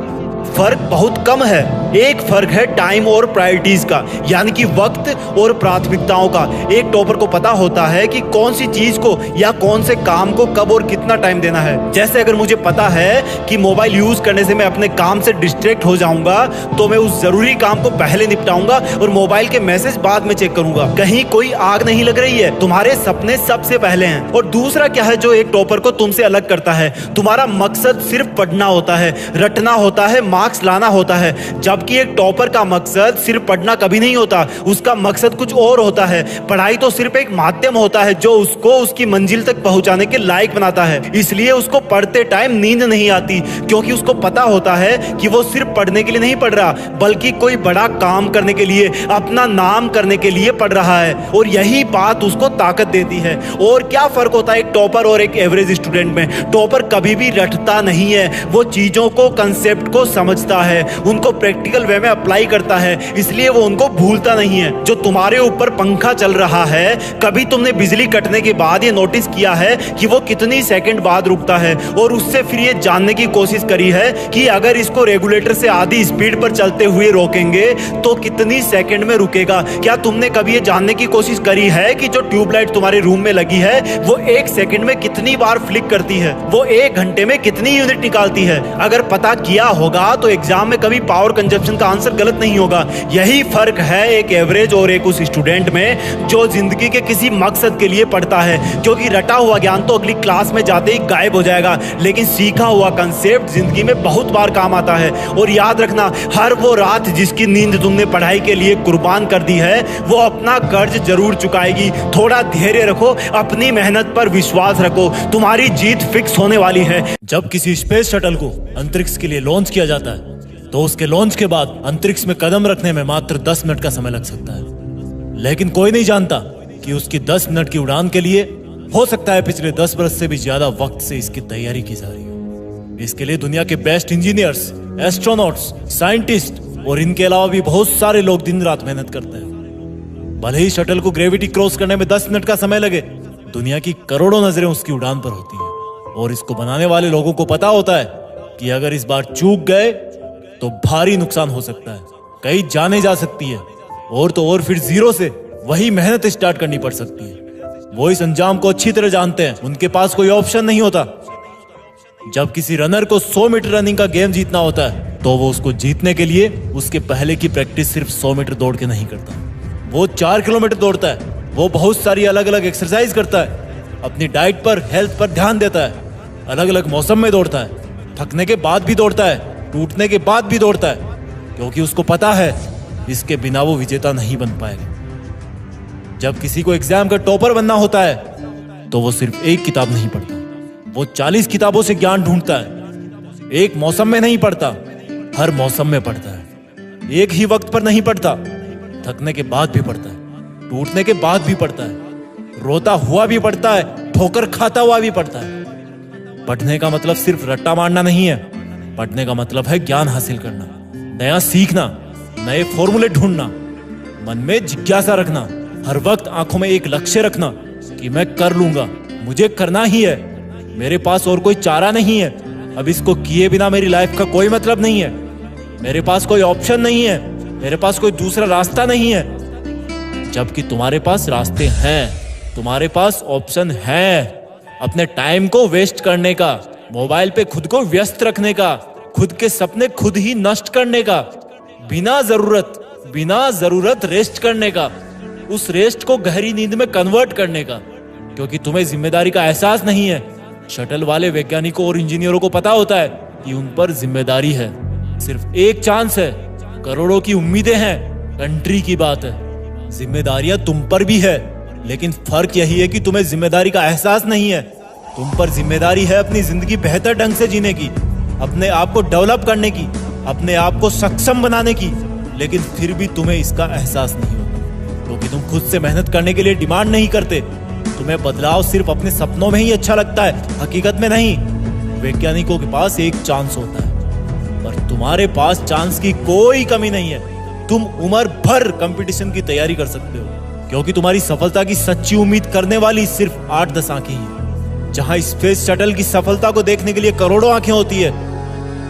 फर्क बहुत कम है। एक फर्क है टाइम और प्रायोरिटीज का, यानी कि वक्त और प्राथमिकताओं का। एक टॉपर को पता होता है कि कौन सी चीज को या कौन से काम को कब और कितना टाइम देना है। जैसे अगर मुझे पता है कि मोबाइल यूज करने से मैं अपने काम से डिस्ट्रैक्ट हो जाऊंगा तो मैं उस जरूरी काम को पहले निपटाऊंगा और मोबाइल के मैसेज बाद में चेक करूंगा। कहीं कोई आग नहीं लग रही है, तुम्हारे सपने सबसे पहले हैं। और दूसरा क्या है जो एक टॉपर को तुमसे अलग करता है? तुम्हारा मकसद सिर्फ पढ़ना होता है, रटना होता है, मार्क्स लाना होता है। जबकि एक टॉपर का मकसद सिर्फ पढ़ना कभी नहीं होता, उसका मकसद कुछ और होता है। पढ़ाई तो सिर्फ एक माध्यम होता है जो उसको उसकी मंजिल तक पहुंचाने के लायक बनाता है। इसलिए उसको पढ़ते टाइम नींद नहीं आती, क्योंकि उसको पता होता है कि वो सिर्फ पढ़ने के लिए नहीं पढ़ रहा बल्कि कोई बड़ा काम करने के लिए, अपना नाम करने के लिए पढ़ रहा है। और यही बात उसको ताकत देती है। और क्या फर्क होता है एक टॉपर और एक एवरेज स्टूडेंट में? टॉपर कभी भी रटता नहीं है, वो चीजों को, कंसेप्ट को समझता है, उनको प्रैक्टिकल वे में अप्लाई करता है, इसलिए वो उनको भूलता नहीं है। जो तुम्हारे ऊपर पंखा चल रहा है, कभी तुमने बिजली कटने के बाद ये नोटिस किया है कि वो कितनी सेकंड बाद रुकता है? और उससे फिर ये जानने की कोशिश करी है कि अगर इसको रेगुलेटर से आधी स्पीड पर चलते हुए रोकेंगे तो कितनी सेकंड में रुकेगा? क्या तुमने कभी ये जानने की कोशिश करी है कि जो ट्यूबलाइट तुम्हारे रूम में लगी है वो 1 सेकंड में कितनी बार फ्लिक करती है? वो 1 घंटे में कितनी यूनिट निकालती है? अगर पता किया होगा तो एग्जाम में कभी पावर कंजप्शन का आंसर गलत नहीं होगा। यही फर्क है एक एवरेज और एक उस स्टूडेंट में जो जिंदगी के किसी मकसद के लिए पढ़ता है। क्योंकि रटा हुआ ज्ञान तो अगली क्लास में जाते ही गायब हो जाएगा, लेकिन सीखा हुआ कंसेप्ट जिंदगी में बहुत बार काम आता है। और याद रखना, हर वो रात जिसकी नींद तुमने पढ़ाई के लिए कुर्बान कर दी है वो अपना कर्ज जरूर चुकाएगी। थोड़ा धैर्य रखो, अपनी मेहनत पर विश्वास रखो, तुम्हारी जीत फिक्स होने वाली है। जब किसी स्पेस शटल को अंतरिक्ष के लिए लॉन्च किया जाता है तो उसके लॉन्च के बाद अंतरिक्ष में कदम रखने में मात्र 10 मिनट का समय लग सकता है। लेकिन कोई नहीं जानता कि उसकी 10 मिनट की उड़ान के लिए हो सकता है पिछले 10 बरस से भी ज्यादा वक्त से इसकी तैयारी की जा रही हो। इसके लिए दुनिया के बेस्ट इंजीनियर्स, एस्ट्रोनॉट्स, साइंटिस्ट और इनके अलावा भी बहुत सारे लोग दिन रात मेहनत करते हैं। भले ही शटल को ग्रेविटी क्रॉस करने में 10 मिनट का समय लगे, दुनिया की करोड़ों नजरें उसकी उड़ान पर होती हैं। और इसको बनाने वाले लोगों को पता होता है कि अगर इस बार चूक गए तो भारी नुकसान हो सकता है, कई जाने जा सकती है और तो और फिर जीरो से वही मेहनत स्टार्ट करनी पड़ सकती है। वो इस अंजाम को अच्छी तरह जानते हैं, उनके पास कोई ऑप्शन नहीं होता। जब किसी रनर को 100 मीटर रनिंग का गेम जीतना होता है तो वो उसको जीतने के लिए उसके पहले की प्रैक्टिस सिर्फ 100 मीटर दौड़ के नहीं करता, वो 4 किलोमीटर दौड़ता है। वो बहुत सारी अलग अलग एक्सरसाइज करता है, अपनी डाइट पर, हेल्थ पर ध्यान देता है, अलग अलग मौसम में दौड़ता है, थकने के बाद भी दौड़ता है, टूटने के बाद भी दौड़ता है, क्योंकि उसको पता है इसके बिना वो विजेता नहीं बन पाएगा। जब किसी को एग्जाम का टॉपर बनना होता है तो वो सिर्फ एक किताब नहीं पढ़ता, वो 40 किताबों से ज्ञान ढूंढता है। एक मौसम में नहीं पढ़ता, हर मौसम में पढ़ता है। एक ही वक्त पर नहीं पढ़ता, थकने के बाद भी पढ़ता है, टूटने के बाद भी पढ़ता है, रोता हुआ भी पढ़ता है, ठोकर खाता हुआ भी पढ़ता है। पढ़ने का मतलब सिर्फ रट्टा मारना नहीं है, पढ़ने का मतलब है ज्ञान हासिल करना, नया सीखना, नए फॉर्मूले ढूंढना, मन में जिज्ञासा रखना, हर वक्त आंखों में एक लक्ष्य रखना कि मैं कर लूंगा, मुझे करना ही है, मेरे पास और कोई चारा नहीं है, अब इसको किए बिना मेरी लाइफ का कोई मतलब नहीं है, मेरे पास कोई ऑप्शन नहीं है, मेरे पास कोई दूसरा रास्ता नहीं है। जबकि तुम्हारे पास रास्ते हैं, तुम्हारे पास ऑप्शन है, अपने टाइम को वेस्ट करने का, मोबाइल पे खुद को व्यस्त रखने का, खुद के सपने खुद ही नष्ट करने का, बिना जरूरत रेस्ट करने का, उस रेस्ट को गहरी नींद में कन्वर्ट करने का, क्योंकि तुम्हें जिम्मेदारी का एहसास नहीं है। शटल वाले वैज्ञानिकों और इंजीनियरों को पता होता है कि उन पर जिम्मेदारी है, सिर्फ एक चांस है, करोड़ों की उम्मीदें हैं, कंट्री की बात है। जिम्मेदारियां तुम पर भी है, लेकिन फर्क यही है कि तुम्हें जिम्मेदारी का एहसास नहीं है। तुम पर जिम्मेदारी है अपनी जिंदगी बेहतर ढंग से जीने की, अपने आप को डेवलप करने की, अपने आप को सक्षम बनाने की, लेकिन फिर भी तुम्हें इसका एहसास नहीं होता, क्योंकि तुम खुद से मेहनत करने के लिए डिमांड नहीं करते। तुम्हें बदलाव सिर्फ अपने सपनों में ही अच्छा लगता है, हकीकत में नहीं। वैज्ञानिकों के पास एक चांस होता है, पर तुम्हारे पास चांस की कोई कमी नहीं है। तुम उम्र भर कंपटीशन की तैयारी कर सकते हो, क्योंकि तुम्हारी सफलता की सच्ची उम्मीद करने वाली सिर्फ 8-10 आंखें ही हैं। जहां स्पेस शटल की सफलता को देखने के लिए करोड़ों आंखें होती है,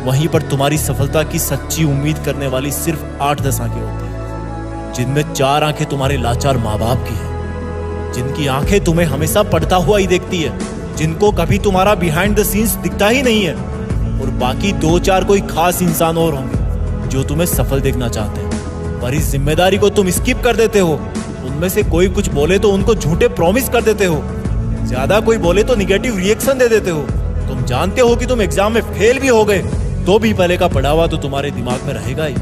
वहीं पर तुम्हारी सफलता की सच्ची उम्मीद करने वाली सिर्फ 8-10 आंखें होती है, जिनमें 4 आंखें तुम्हारे लाचार माँ बाप की है, जिनकी आंखें तुम्हें हमेशा पढ़ता हुआ ही देखती है, जिनको कभी तुम्हारा बिहाइंड द सीन्स दिखता ही नहीं है, और बाकी 2-4 कोई खास इंसान और होंगे जो तुम्हें सफल देखना चाहते हैं, पर इस जिम्मेदारी को तुम स्किप कर देते हो। उनमें से कोई कुछ बोले तो उनको झूठे प्रॉमिस कर देते हो, ज्यादा कोई बोले तो निगेटिव रिएक्शन दे देते हो। तुम जानते हो कि तुम एग्जाम में फेल भी हो गए, तो भी पहले का पढ़ा हुआ तो तुम्हारे दिमाग में रहेगा ही।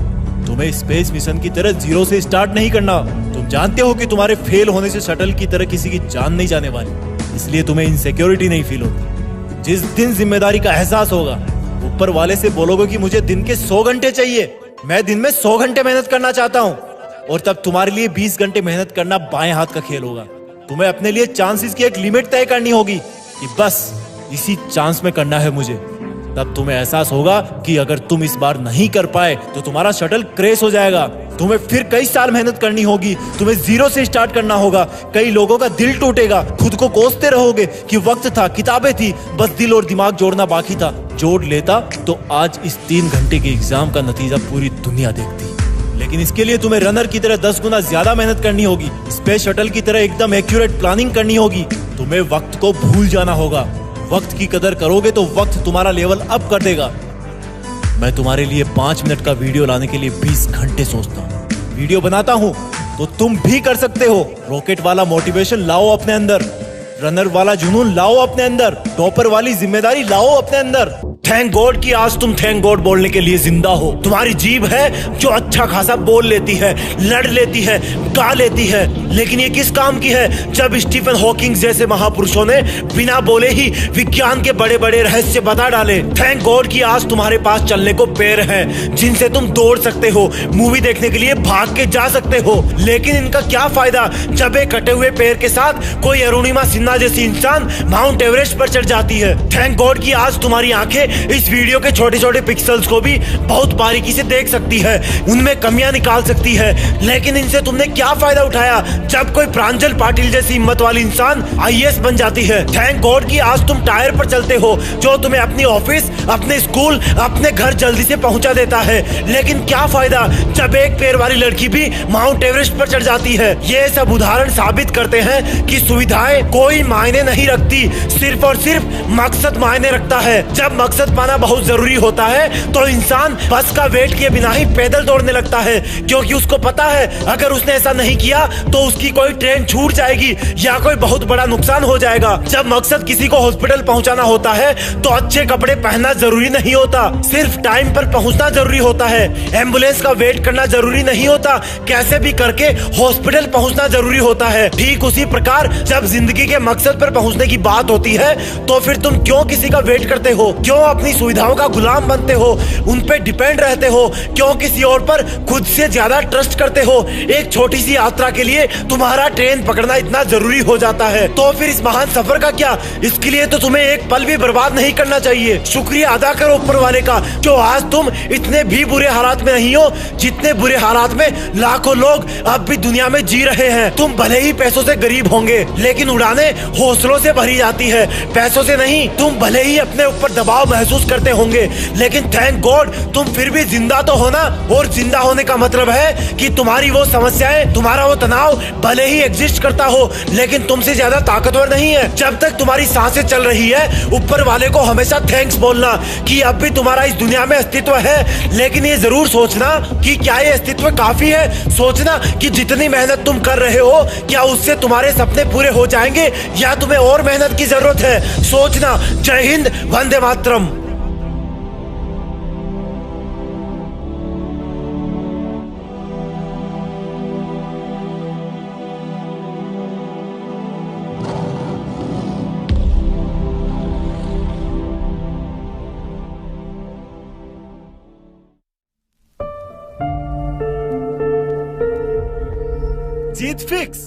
तुम्हें स्पेस मिशन की तरह 0 से स्टार्ट नहीं करना। तुम जानते हो कि तुम्हारे फेल होने से शटल की तरह किसी की जान नहीं जाने वाली, इसलिए तुम्हें इनसिक्योरिटी नहीं फील होती। जिस दिन जिम्मेदारी का एहसास होगा, ऊपर वाले से बोलोगे कि मुझे दिन के 100 घंटे चाहिए, मैं दिन में 100 घंटे मेहनत करना चाहता हूँ, और तब तुम्हारे लिए 20 घंटे मेहनत करना बाएं हाथ का खेल होगा। तुम्हें अपने लिए चांसेस की एक लिमिट तय करनी होगी कि बस इसी चांस में करना है मुझे। तब तुम्हें एहसास होगा कि अगर तुम इस बार नहीं कर पाए तो तुम्हारा शटल क्रैश हो जाएगा। तुम्हें फिर कई साल मेहनत करनी होगी, तुम्हें 0 से स्टार्ट करना होगा, कई लोगों का दिल टूटेगा, खुद को कोसते रहोगे कि वक्त था, किताबें थी, बस दिल और दिमाग जोड़ना बाकी था। जोड़ लेता तो आज इस 3 घंटे के एग्जाम का नतीजा पूरी दुनिया देखती। लेकिन इसके लिए तुम्हें रनर की तरह 10 गुना ज्यादा मेहनत करनी होगी, स्पेस शटल की तरह एकदम एक्यूरेट प्लानिंग करनी होगी। तुम्हें वक्त को भूल जाना होगा। वक्त की कदर करोगे तो वक्त तुम्हारा लेवल अप कर देगा। मैं तुम्हारे लिए 5 मिनट का वीडियो लाने के लिए 20 घंटे सोचता हूँ। वीडियो बनाता हूँ तो तुम भी कर सकते हो। रॉकेट वाला मोटिवेशन लाओ अपने अंदर, रनर वाला जुनून लाओ अपने अंदर, टॉपर वाली जिम्मेदारी लाओ अपने अंदर। थैंक गॉड कि आज तुम थैंक गॉड बोलने के लिए जिंदा हो। तुम्हारी जीभ है जो अच्छा खासा बोल लेती है, लड़ लेती है, गा लेती है, लेकिन ये किस काम की है जब स्टीफन हॉकिंग जैसे महापुरुषों ने बिना बोले ही विज्ञान के बड़े बड़े रहस्य बता डाले। थैंक गॉड कि आज तुम्हारे पास चलने को पैर हैं जिनसे तुम दौड़ सकते हो, मूवी देखने के लिए भाग के जा सकते हो। लेकिन इनका क्या फायदा जब एक कटे हुए पैर के साथ कोई अरुणिमा सिन्हा जैसी इंसान माउंट एवरेस्ट पर चढ़ जाती है। थैंक गॉड कि आज तुम्हारी आंखें इस वीडियो के छोटे छोटे पिक्सल्स को भी बहुत बारीकी से देख सकती है, उनमें कमियां निकाल सकती है। लेकिन इनसे तुमने क्या फायदा उठाया जब कोई प्रांजल पाटिल जैसी हिम्मत वाली इंसान IAS बन जाती है। थैंक गॉड कि आज तुम टायर पर चलते हो जो तुम्हें अपनी ऑफिस, अपने स्कूल, अपने घर जल्दी से पहुंचा देता है। लेकिन क्या फायदा जब एक पैर वाली लड़की भी माउंट एवरेस्ट पर चढ़ जाती है। ये सब उदाहरण साबित करते हैं कि सुविधाएं कोई मायने नहीं रखती, सिर्फ और सिर्फ मकसद मायने रखता है। जब मकसद मकसद पाना बहुत जरूरी होता है तो इंसान बस का वेट किए बिना ही पैदल दौड़ने लगता है, क्योंकि उसको पता है अगर उसने ऐसा नहीं किया तो उसकी कोई ट्रेन छूट जाएगी या कोई बहुत बड़ा नुकसान हो जाएगा। जब मकसद किसी को हॉस्पिटल पहुंचाना होता है तो अच्छे कपड़े पहनना जरूरी नहीं होता, सिर्फ टाइम पर पहुंचना जरूरी होता है। एम्बुलेंस का वेट करना जरूरी नहीं होता, कैसे भी करके हॉस्पिटल पहुंचना जरूरी होता है। ठीक उसी प्रकार जब जिंदगी के मकसद पर पहुंचने की बात होती है तो फिर तुम क्यों किसी का वेट करते हो, क्यों अपनी सुविधाओं का गुलाम बनते हो, उन पे डिपेंड रहते हो, क्यों किसी और पर खुद से ज्यादा ट्रस्ट करते हो। एक छोटी सी यात्रा के लिए तुम्हारा ट्रेन पकड़ना इतना जरूरी हो जाता है, तो फिर इस महान सफर का क्या? इसके लिए तो तुम्हें एक पल भी बर्बाद नहीं करना चाहिए। शुक्रिया अदा करो ऊपर वाले का जो आज तुम इतने भी बुरे हालात में नहीं हो जितने बुरे हालात में लाखों लोग अब भी दुनिया में जी रहे हैं। तुम भले ही पैसों से गरीब होंगे लेकिन उड़ाने हौसलों से भरी जाती है, पैसों से नहीं। तुम भले ही अपने ऊपर दबाव महसूस करते होंगे लेकिन थैंक गॉड तुम फिर भी जिंदा तो हो ना। और जिंदा होने का मतलब है कि तुम्हारी वो समस्याएं, तुम्हारा वो तनाव भले ही एग्जिस्ट करता हो लेकिन तुमसे ज्यादा ताकतवर नहीं है। जब तक तुम्हारी सांसें चल रही है ऊपर वाले को हमेशा थैंक्स बोलना कि अब भी तुम्हारा इस दुनिया में अस्तित्व है। लेकिन ये जरूर सोचना कि क्या ये अस्तित्व काफी है। सोचना कि जितनी मेहनत तुम कर रहे हो क्या उससे तुम्हारे सपने पूरे हो जाएंगे या तुम्हें और मेहनत की जरूरत है। सोचना। जय हिंद, वंदे मातरम। जीत फिक्स।